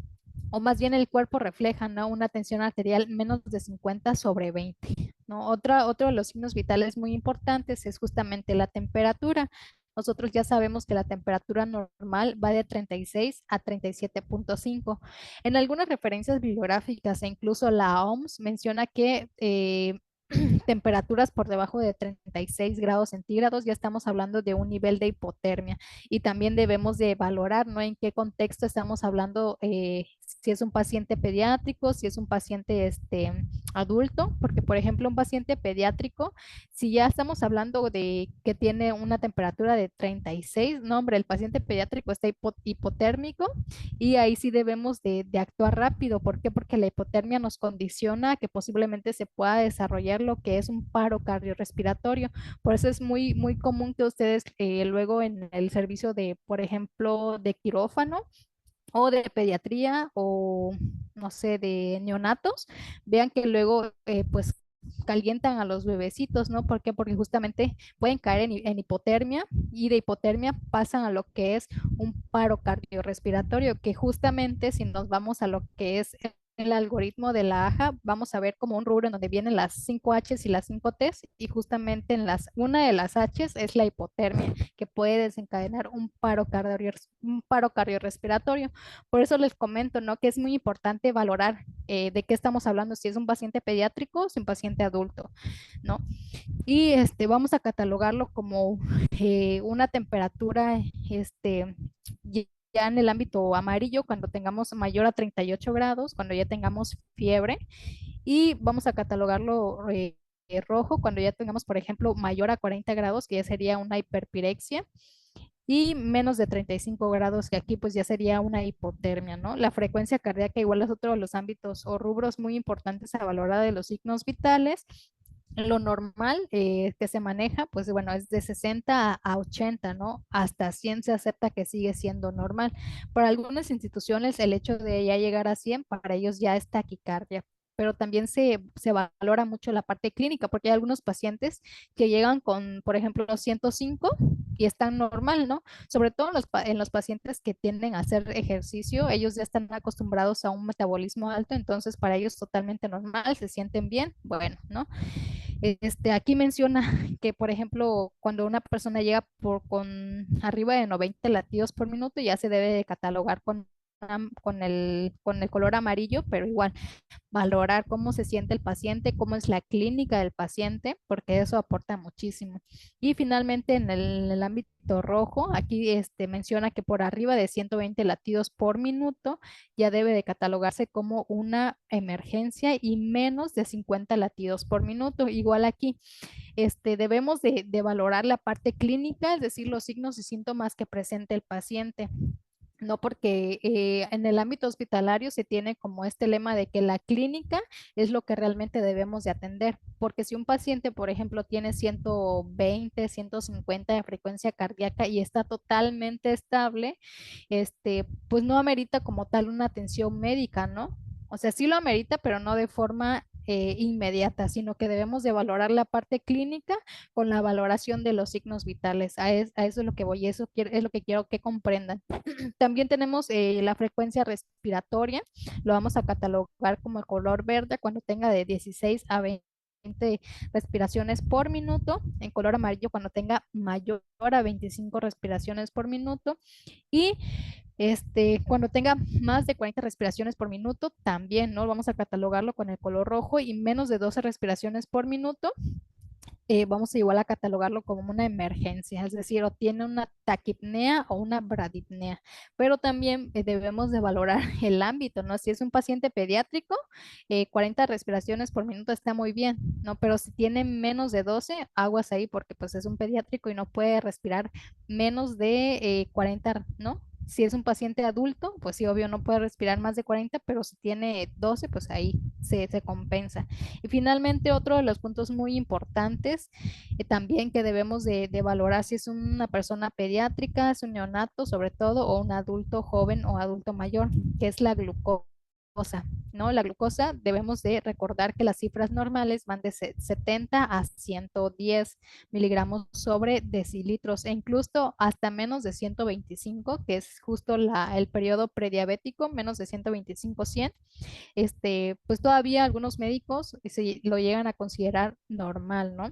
o más bien el cuerpo refleja, ¿no? Una tensión arterial menos de 50 sobre 20, ¿no? Otro de los signos vitales muy importantes es justamente la temperatura. Nosotros ya sabemos que la temperatura normal va de 36 a 37.5. En algunas referencias bibliográficas e incluso la OMS menciona que temperaturas por debajo de 36 grados centígrados, ya estamos hablando de un nivel de hipotermia, y también debemos de valorar, ¿no? En qué contexto estamos hablando, si es un paciente pediátrico, si es un paciente adulto, porque por ejemplo un paciente pediátrico, si ya estamos hablando de que tiene una temperatura de 36, no hombre, el paciente pediátrico está hipotérmico y ahí sí debemos de actuar rápido. ¿Por qué? Porque la hipotermia nos condiciona a que posiblemente se pueda desarrollar desarrollar lo que es un paro cardiorrespiratorio. Por eso es muy común que ustedes luego en el servicio de, por ejemplo, de quirófano o de pediatría o no sé, de neonatos, vean que luego pues calientan a los bebecitos, ¿no? ¿Por qué? Porque justamente pueden caer en hipotermia y de hipotermia pasan a lo que es un paro cardiorrespiratorio, que justamente si nos vamos a lo que es el algoritmo de la AJA, vamos a ver como un rubro en donde vienen las 5 Hs y las 5 Ts y justamente una de las Hs es la hipotermia, que puede desencadenar un paro cardiorrespiratorio. Por eso les comento, ¿no? Que es muy importante valorar de qué estamos hablando, si es un paciente pediátrico o si es un paciente adulto, ¿no? Y vamos a catalogarlo como una temperatura, ya en el ámbito amarillo, cuando tengamos mayor a 38 grados, cuando ya tengamos fiebre, y vamos a catalogarlo rojo cuando ya tengamos, por ejemplo, mayor a 40 grados, que ya sería una hiperpirexia, y menos de 35 grados, que aquí pues ya sería una hipotermia, ¿no? La frecuencia cardíaca igual es otro de los ámbitos o rubros muy importantes a valorar de los signos vitales. Lo normal que se maneja, pues bueno, es de 60 a 80, ¿no? Hasta 100 se acepta que sigue siendo normal. Para algunas instituciones, el hecho de ya llegar a 100, para ellos ya es taquicardia. Pero también se valora mucho la parte clínica, porque hay algunos pacientes que llegan con, por ejemplo, 105 y están normal, ¿no? Sobre todo en los pacientes que tienden a hacer ejercicio, ellos ya están acostumbrados a un metabolismo alto, entonces para ellos totalmente normal, se sienten bien, bueno, ¿no? Aquí menciona que, por ejemplo, cuando una persona llega con arriba de 90 latidos por minuto, ya se debe de catalogar con el color amarillo, pero igual valorar cómo se siente el paciente, cómo es la clínica del paciente, porque eso aporta muchísimo. Y finalmente, en el ámbito rojo, aquí menciona que por arriba de 120 latidos por minuto ya debe de catalogarse como una emergencia y menos de 50 latidos por minuto. Igual aquí, debemos de valorar la parte clínica, es decir, los signos y síntomas que presenta el paciente. No, porque en el ámbito hospitalario se tiene como este lema de que la clínica es lo que realmente debemos de atender, porque si un paciente, por ejemplo, tiene 120, 150 de frecuencia cardíaca y está totalmente estable, pues no amerita como tal una atención médica, ¿no? O sea, sí lo amerita, pero no de forma inmediata, sino que debemos de valorar la parte clínica con la valoración de los signos vitales. A eso es lo que voy, es lo que quiero que comprendan. También tenemos la frecuencia respiratoria, lo vamos a catalogar como el color verde cuando tenga de 16 a 20 respiraciones por minuto, en color amarillo cuando tenga mayor a 25 respiraciones por minuto y cuando tenga más de 40 respiraciones por minuto también, ¿no? Vamos a catalogarlo con el color rojo y menos de 12 respiraciones por minuto vamos a igual a catalogarlo como una emergencia, es decir, o tiene una taquipnea o una bradipnea, pero también debemos de valorar el ámbito, ¿no? Si es un paciente pediátrico, 40 respiraciones por minuto está muy bien, ¿no? Pero si tiene menos de 12, aguas ahí porque pues es un pediátrico y no puede respirar menos de 40, ¿no? Si es un paciente adulto, pues sí, obvio, no puede respirar más de 40, pero si tiene 12, pues ahí se compensa. Y finalmente, otro de los puntos muy importantes también que debemos de valorar si es una persona pediátrica, es un neonato sobre todo, o un adulto joven o adulto mayor, que es la glucosa. ¿No? La glucosa debemos de recordar que las cifras normales van de 70 a 110 miligramos sobre decilitros e incluso hasta menos de 125, que es justo el periodo prediabético, menos de 125, 100 pues todavía algunos médicos lo llegan a considerar normal, ¿no?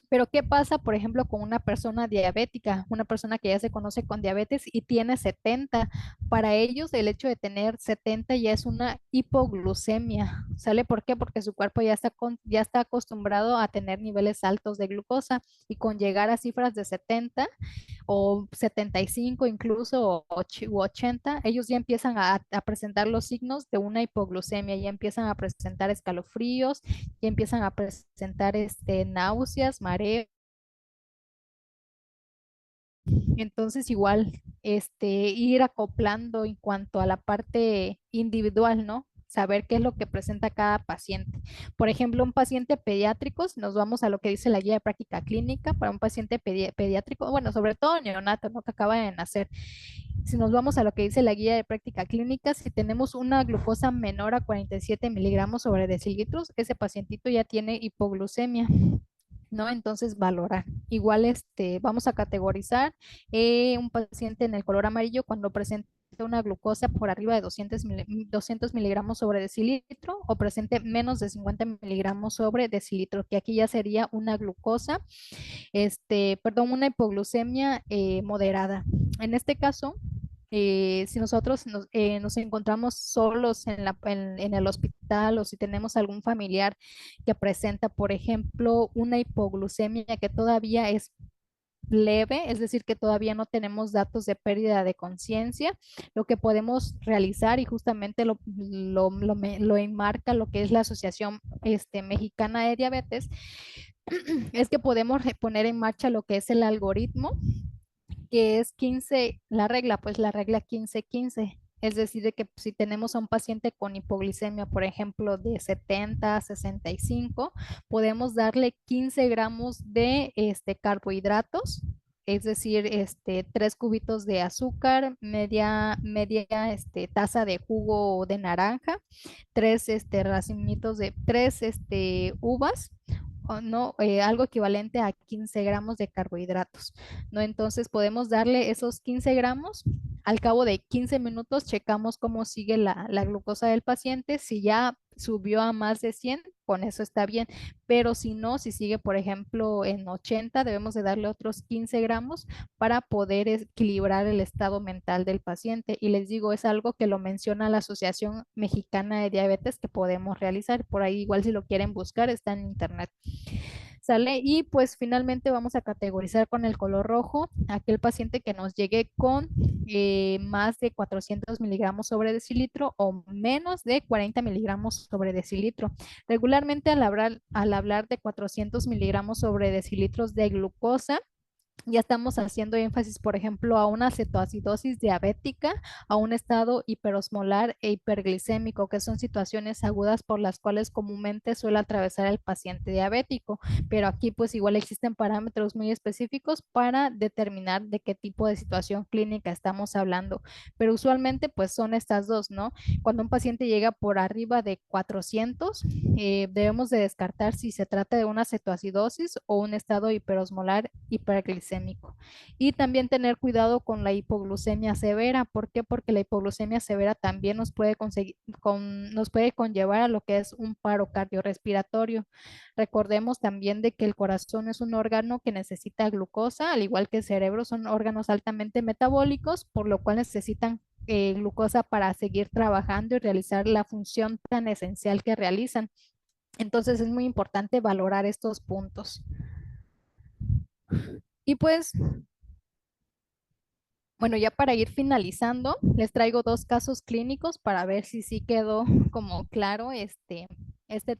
Pero ¿qué pasa, por ejemplo, con una persona diabética, una persona que ya se conoce con diabetes y tiene 70? Para ellos el hecho de tener 70 ya es una hipoglucemia. ¿Sale por qué? Porque su cuerpo ya está acostumbrado a tener niveles altos de glucosa y con llegar a cifras de 70 o 75 incluso u 80, ellos ya empiezan a presentar los signos de una hipoglucemia, ya empiezan a presentar escalofríos, ya empiezan a presentar náuseas, mareos. Entonces, igual, ir acoplando en cuanto a la parte individual, ¿no? saber qué es lo que presenta cada paciente. Por ejemplo, un paciente pediátrico, si nos vamos a lo que dice la guía de práctica clínica, para un paciente pediátrico, bueno, sobre todo neonato, ¿no? Que acaba de nacer. Si nos vamos a lo que dice la guía de práctica clínica, si tenemos una glucosa menor a 47 miligramos sobre decilitros, ese pacientito ya tiene hipoglucemia. ¿No? Entonces, valorar. Igual, vamos a categorizar un paciente en el color amarillo cuando presenta una glucosa por arriba de 200 miligramos sobre decilitro o presente menos de 50 miligramos sobre decilitro, que aquí ya sería una glucosa, perdón, una hipoglucemia moderada. En este caso, si nosotros nos encontramos solos en el hospital o si tenemos algún familiar que presenta, por ejemplo, una hipoglucemia que todavía es leve, es decir, que todavía no tenemos datos de pérdida de conciencia, lo que podemos realizar y justamente lo enmarca lo que es la Asociación Mexicana de Diabetes, es que podemos poner en marcha lo que es el algoritmo que es 15, la regla, pues la regla 15-15. Es decir, de que si tenemos a un paciente con hipoglicemia, por ejemplo, de 70 a 65, podemos darle 15 gramos de carbohidratos, es decir, 3 cubitos de azúcar, media taza de jugo de naranja, 3 racimitos de 3 uvas, o no, algo equivalente a 15 gramos de carbohidratos, ¿no? Entonces podemos darle esos 15 gramos. Al cabo de 15 minutos checamos cómo sigue la glucosa del paciente. Si ya subió a más de 100, con eso está bien. Pero si no, si sigue, por ejemplo, en 80, debemos de darle otros 15 gramos para poder equilibrar el estado mental del paciente. Y les digo, es algo que lo menciona la Asociación Mexicana de Diabetes que podemos realizar. Por ahí igual si lo quieren buscar, está en internet. ¿Sale? Y pues finalmente vamos a categorizar con el color rojo aquel paciente que nos llegue con más de 400 miligramos sobre decilitro o menos de 40 miligramos sobre decilitro. Regularmente al hablar de 400 miligramos sobre decilitros de glucosa, ya estamos haciendo énfasis, por ejemplo, a una cetoacidosis diabética, a un estado hiperosmolar e hiperglicémico, que son situaciones agudas por las cuales comúnmente suele atravesar el paciente diabético. Pero aquí pues igual existen parámetros muy específicos para determinar de qué tipo de situación clínica estamos hablando. Pero usualmente pues son estas dos, ¿no? Cuando un paciente llega por arriba de 400, debemos de descartar si se trata de una cetoacidosis o un estado hiperosmolar hiperglicémico. Y también tener cuidado con la hipoglucemia severa. ¿Por qué? Porque la hipoglucemia severa también nos puede conllevar a lo que es un paro cardiorrespiratorio. Recordemos también de que el corazón es un órgano que necesita glucosa, al igual que el cerebro son órganos altamente metabólicos, por lo cual necesitan glucosa para seguir trabajando y realizar la función tan esencial que realizan. Entonces es muy importante valorar estos puntos. Y pues, bueno, ya para ir finalizando, les traigo dos casos clínicos para ver si sí quedó como claro este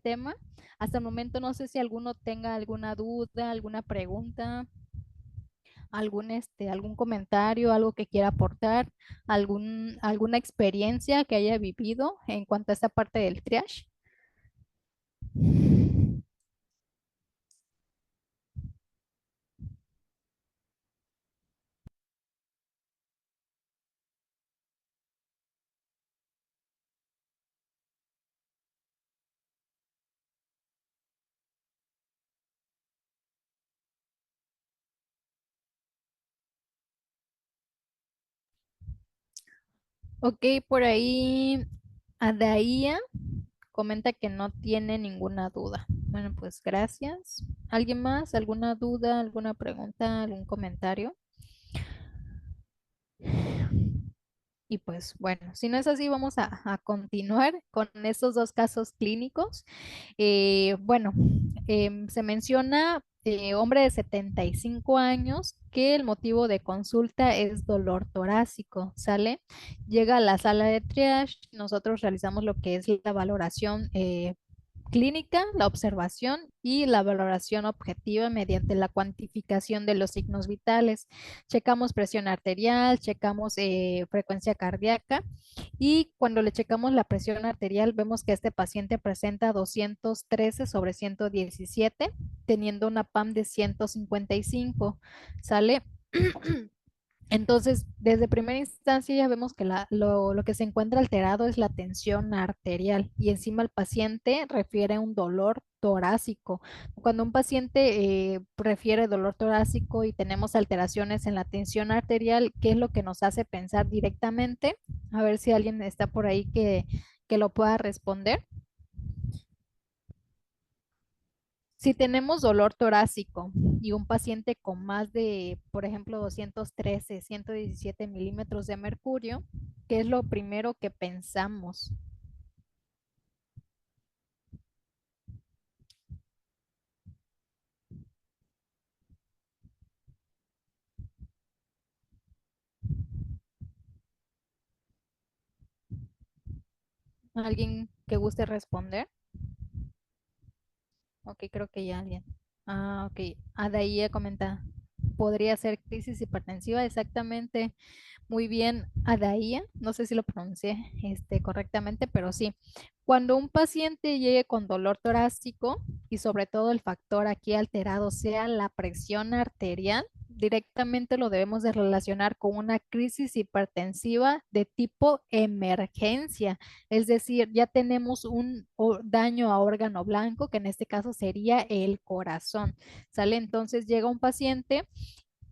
tema. Hasta el momento no sé si alguno tenga alguna duda, alguna pregunta, algún comentario, algo que quiera aportar, alguna experiencia que haya vivido en cuanto a esta parte del triage. Ok, por ahí Adaía comenta que no tiene ninguna duda. Bueno, pues gracias. ¿Alguien más? ¿Alguna duda, alguna pregunta, algún comentario? Y pues bueno, si no es así, vamos a continuar con estos dos casos clínicos. Bueno, se menciona hombre de 75 años que el motivo de consulta es dolor torácico, ¿sale? Llega a la sala de triage, nosotros realizamos lo que es la valoración clínica, la observación y la valoración objetiva mediante la cuantificación de los signos vitales. Checamos presión arterial, checamos frecuencia cardíaca y cuando le checamos la presión arterial vemos que este paciente presenta 213 sobre 117, teniendo una PAM de 155. ¿Sale? Entonces, desde primera instancia ya vemos que lo que se encuentra alterado es la tensión arterial y encima el paciente refiere un dolor torácico. Cuando un paciente refiere dolor torácico y tenemos alteraciones en la tensión arterial, ¿qué es lo que nos hace pensar directamente? A ver si alguien está por ahí que lo pueda responder. Si tenemos dolor torácico y un paciente con más de, por ejemplo, 213, 117 milímetros de mercurio, ¿qué es lo primero que pensamos? ¿Alguien que guste responder? Ok, creo que ya alguien. Ah, ok. Adaía comenta, podría ser crisis hipertensiva, exactamente. Muy bien, Adaía, no sé si lo pronuncié correctamente, pero sí. Cuando un paciente llegue con dolor torácico y sobre todo el factor aquí alterado sea la presión arterial, directamente lo debemos de relacionar con una crisis hipertensiva de tipo emergencia. Es decir, ya tenemos un daño a órgano blanco, que en este caso sería el corazón. ¿Sale? Entonces llega un paciente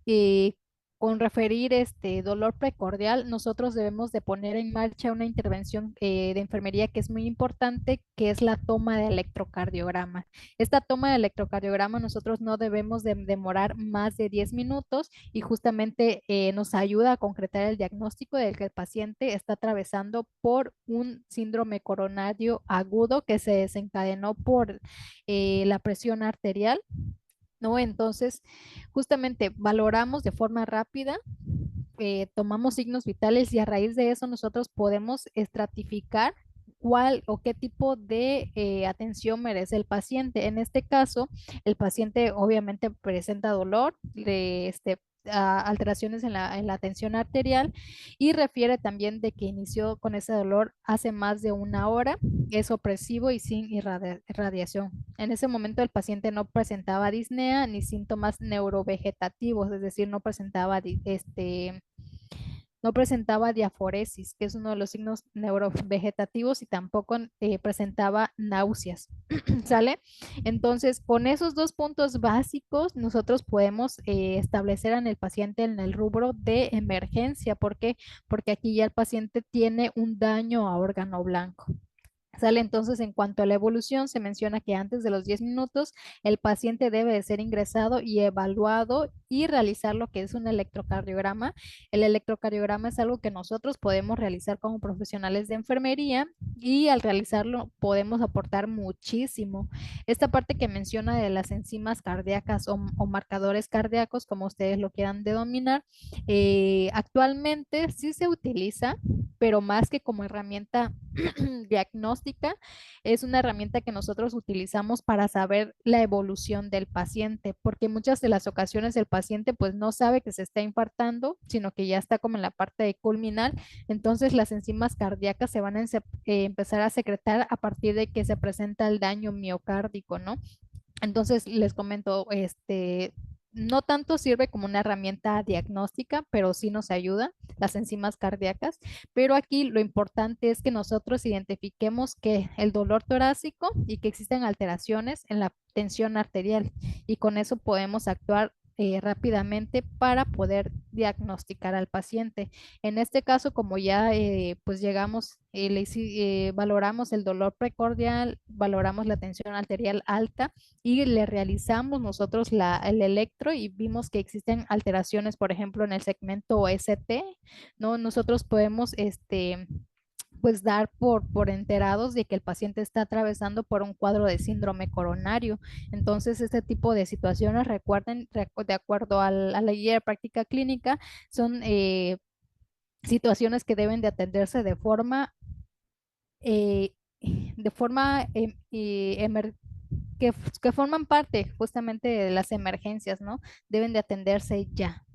y con referir este dolor precordial, nosotros debemos de poner en marcha una intervención de enfermería que es muy importante, que es la toma de electrocardiograma. Esta toma de electrocardiograma nosotros no debemos de demorar más de 10 minutos y justamente nos ayuda a concretar el diagnóstico del que el paciente está atravesando por un síndrome coronario agudo que se desencadenó por la presión arterial, ¿no? Entonces, justamente valoramos de forma rápida, tomamos signos vitales y a raíz de eso nosotros podemos estratificar cuál o qué tipo de atención merece el paciente. En este caso, el paciente obviamente presenta dolor, alteraciones en la tensión arterial y refiere también de que inició con ese dolor hace más de una hora, es opresivo y sin irradiación. En ese momento el paciente no presentaba disnea ni síntomas neurovegetativos, es decir, no presentaba diaforesis, que es uno de los signos neurovegetativos, y tampoco presentaba náuseas. ¿Sale? Entonces, con esos dos puntos básicos, nosotros podemos establecer en el paciente en el rubro de emergencia. ¿Por qué? Porque aquí ya el paciente tiene un daño a órgano blanco. ¿Sale? Entonces, en cuanto a la evolución, se menciona que antes de los 10 minutos el paciente debe de ser ingresado y evaluado y realizar lo que es un electrocardiograma. El electrocardiograma es algo que nosotros podemos realizar como profesionales de enfermería y al realizarlo podemos aportar muchísimo. Esta parte que menciona de las enzimas cardíacas o marcadores cardíacos, como ustedes lo quieran denominar, actualmente sí se utiliza, pero más que como herramienta diagnóstica, es una herramienta que nosotros utilizamos para saber la evolución del paciente, porque muchas de las ocasiones el paciente pues no sabe que se está infartando, sino que ya está como en la parte de culminar, entonces las enzimas cardíacas se van a empezar a secretar a partir de que se presenta el daño miocárdico, ¿no? Entonces les comento, no tanto sirve como una herramienta diagnóstica, pero sí nos ayuda las enzimas cardíacas. Pero aquí lo importante es que nosotros identifiquemos que el dolor torácico y que existen alteraciones en la tensión arterial y con eso podemos actuar rápidamente para poder diagnosticar al paciente. En este caso, como ya pues llegamos, valoramos el dolor precordial, valoramos la tensión arterial alta y le realizamos nosotros el electro y vimos que existen alteraciones, por ejemplo, en el segmento ST, ¿no? Nosotros podemos, pues dar por enterados de que el paciente está atravesando por un cuadro de síndrome coronario. Entonces, este tipo de situaciones, recuerden, de acuerdo a la guía de práctica clínica, son situaciones que deben de atenderse de forma de forma que forman parte justamente de las emergencias, ¿no? Deben de atenderse ya.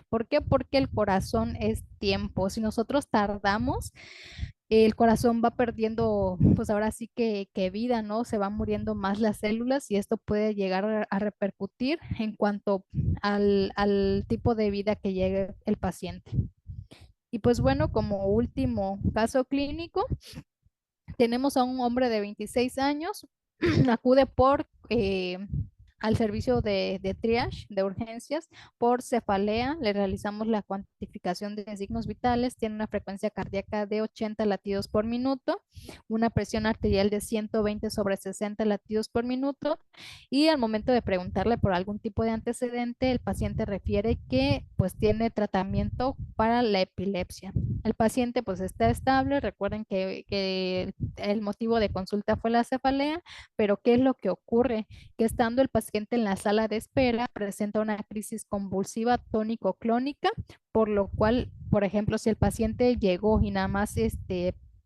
¿Por qué? Porque el corazón es tiempo. Si nosotros tardamos, el corazón va perdiendo, pues ahora sí que vida, ¿no? Se van muriendo más las células y esto puede llegar a repercutir en cuanto al tipo de vida que llegue el paciente. Y pues bueno, como último caso clínico, tenemos a un hombre de 26 años, acude al servicio de triage de urgencias por cefalea. Le realizamos la cuantificación de signos vitales. Tiene una frecuencia cardíaca de 80 latidos por minuto, una presión arterial de 120 sobre 60 latidos por minuto. Y al momento de preguntarle por algún tipo de antecedente, el paciente refiere que pues tiene tratamiento para la epilepsia. El paciente pues está estable. Recuerden que el motivo de consulta fue la cefalea, pero ¿qué es lo que ocurre? Que estando el paciente en la sala de espera presenta una crisis convulsiva tónico-clónica, por lo cual, por ejemplo, si el paciente llegó y nada más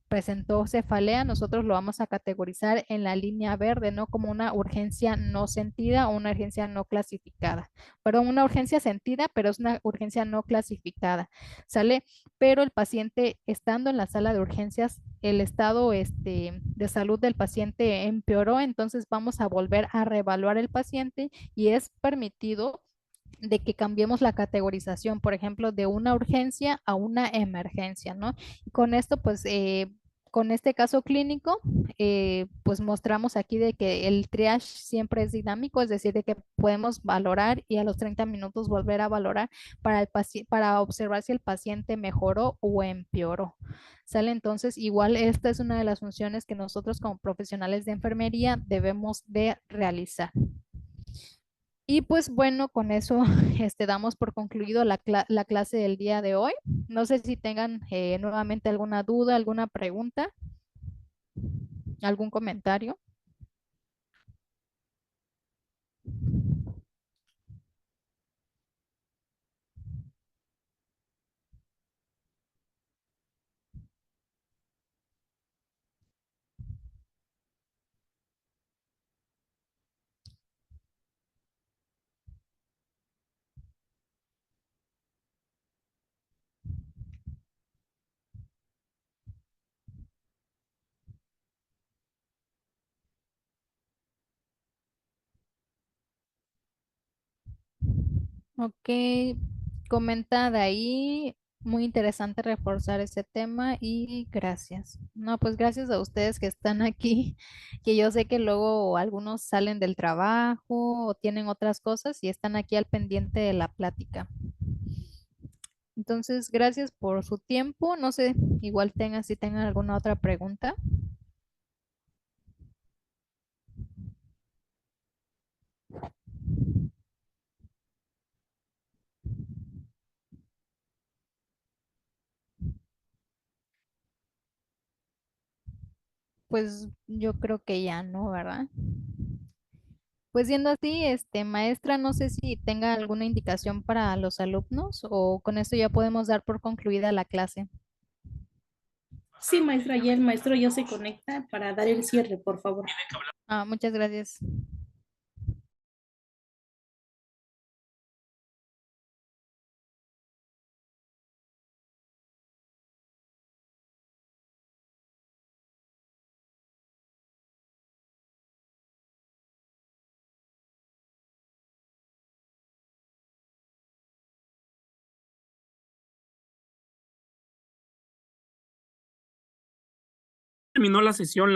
presentó cefalea, nosotros lo vamos a categorizar en la línea verde, ¿no? Como una urgencia no sentida o una urgencia no clasificada. Perdón, una urgencia sentida, pero es una urgencia no clasificada, ¿sale? Pero el paciente, estando en la sala de urgencias, el estado de salud del paciente empeoró, entonces vamos a volver a reevaluar el paciente y es permitido de que cambiemos la categorización, por ejemplo, de una urgencia a una emergencia, ¿no? Y con esto, pues, con este caso clínico, pues mostramos aquí de que el triage siempre es dinámico, es decir, de que podemos valorar y a los 30 minutos volver a valorar para observar si el paciente mejoró o empeoró. ¿Sale? Entonces, igual esta es una de las funciones que nosotros como profesionales de enfermería debemos de realizar. Y pues bueno, con eso damos por concluido la clase del día de hoy. No sé si tengan nuevamente alguna duda, alguna pregunta, algún comentario. Ok, comenta de ahí. Muy interesante reforzar ese tema y gracias. No, pues gracias a ustedes que están aquí, que yo sé que luego algunos salen del trabajo o tienen otras cosas y están aquí al pendiente de la plática. Entonces, gracias por su tiempo. No sé, igual si tengan alguna otra pregunta. Pues yo creo que ya no, ¿verdad? Pues siendo así, maestra, no sé si tenga alguna indicación para los alumnos o con esto ya podemos dar por concluida la clase. Sí, maestra, ya el maestro ya se conecta para dar el cierre, por favor. Ah, muchas gracias. Terminó la sesión.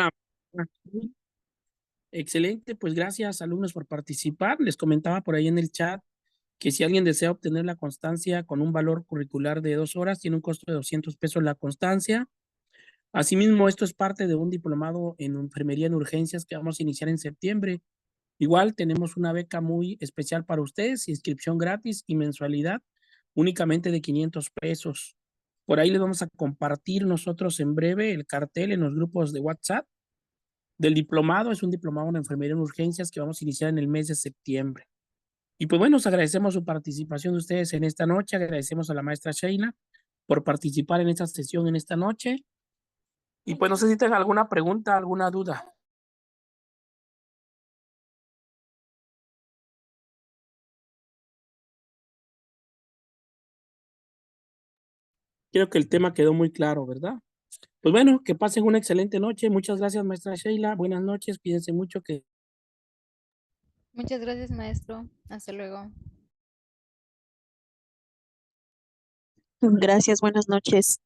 Excelente, pues gracias alumnos por participar. Les comentaba por ahí en el chat que si alguien desea obtener la constancia con un valor curricular de 2 horas, tiene un costo de 200 pesos la constancia. Asimismo, esto es parte de un diplomado en enfermería en urgencias que vamos a iniciar en septiembre. Igual tenemos una beca muy especial para ustedes, inscripción gratis y mensualidad únicamente de 500 pesos. Por ahí les vamos a compartir nosotros en breve el cartel en los grupos de WhatsApp del diplomado. Es un diplomado en enfermería en urgencias que vamos a iniciar en el mes de septiembre. Y pues bueno, os agradecemos su participación de ustedes en esta noche. Agradecemos a la maestra Sheila por participar en esta sesión en esta noche. Y pues no sé si tienen alguna pregunta, alguna duda. Creo que el tema quedó muy claro, ¿verdad? Pues bueno, que pasen una excelente noche. Muchas gracias, maestra Sheila. Buenas noches, cuídense mucho. Muchas gracias, maestro. Hasta luego. Gracias, buenas noches.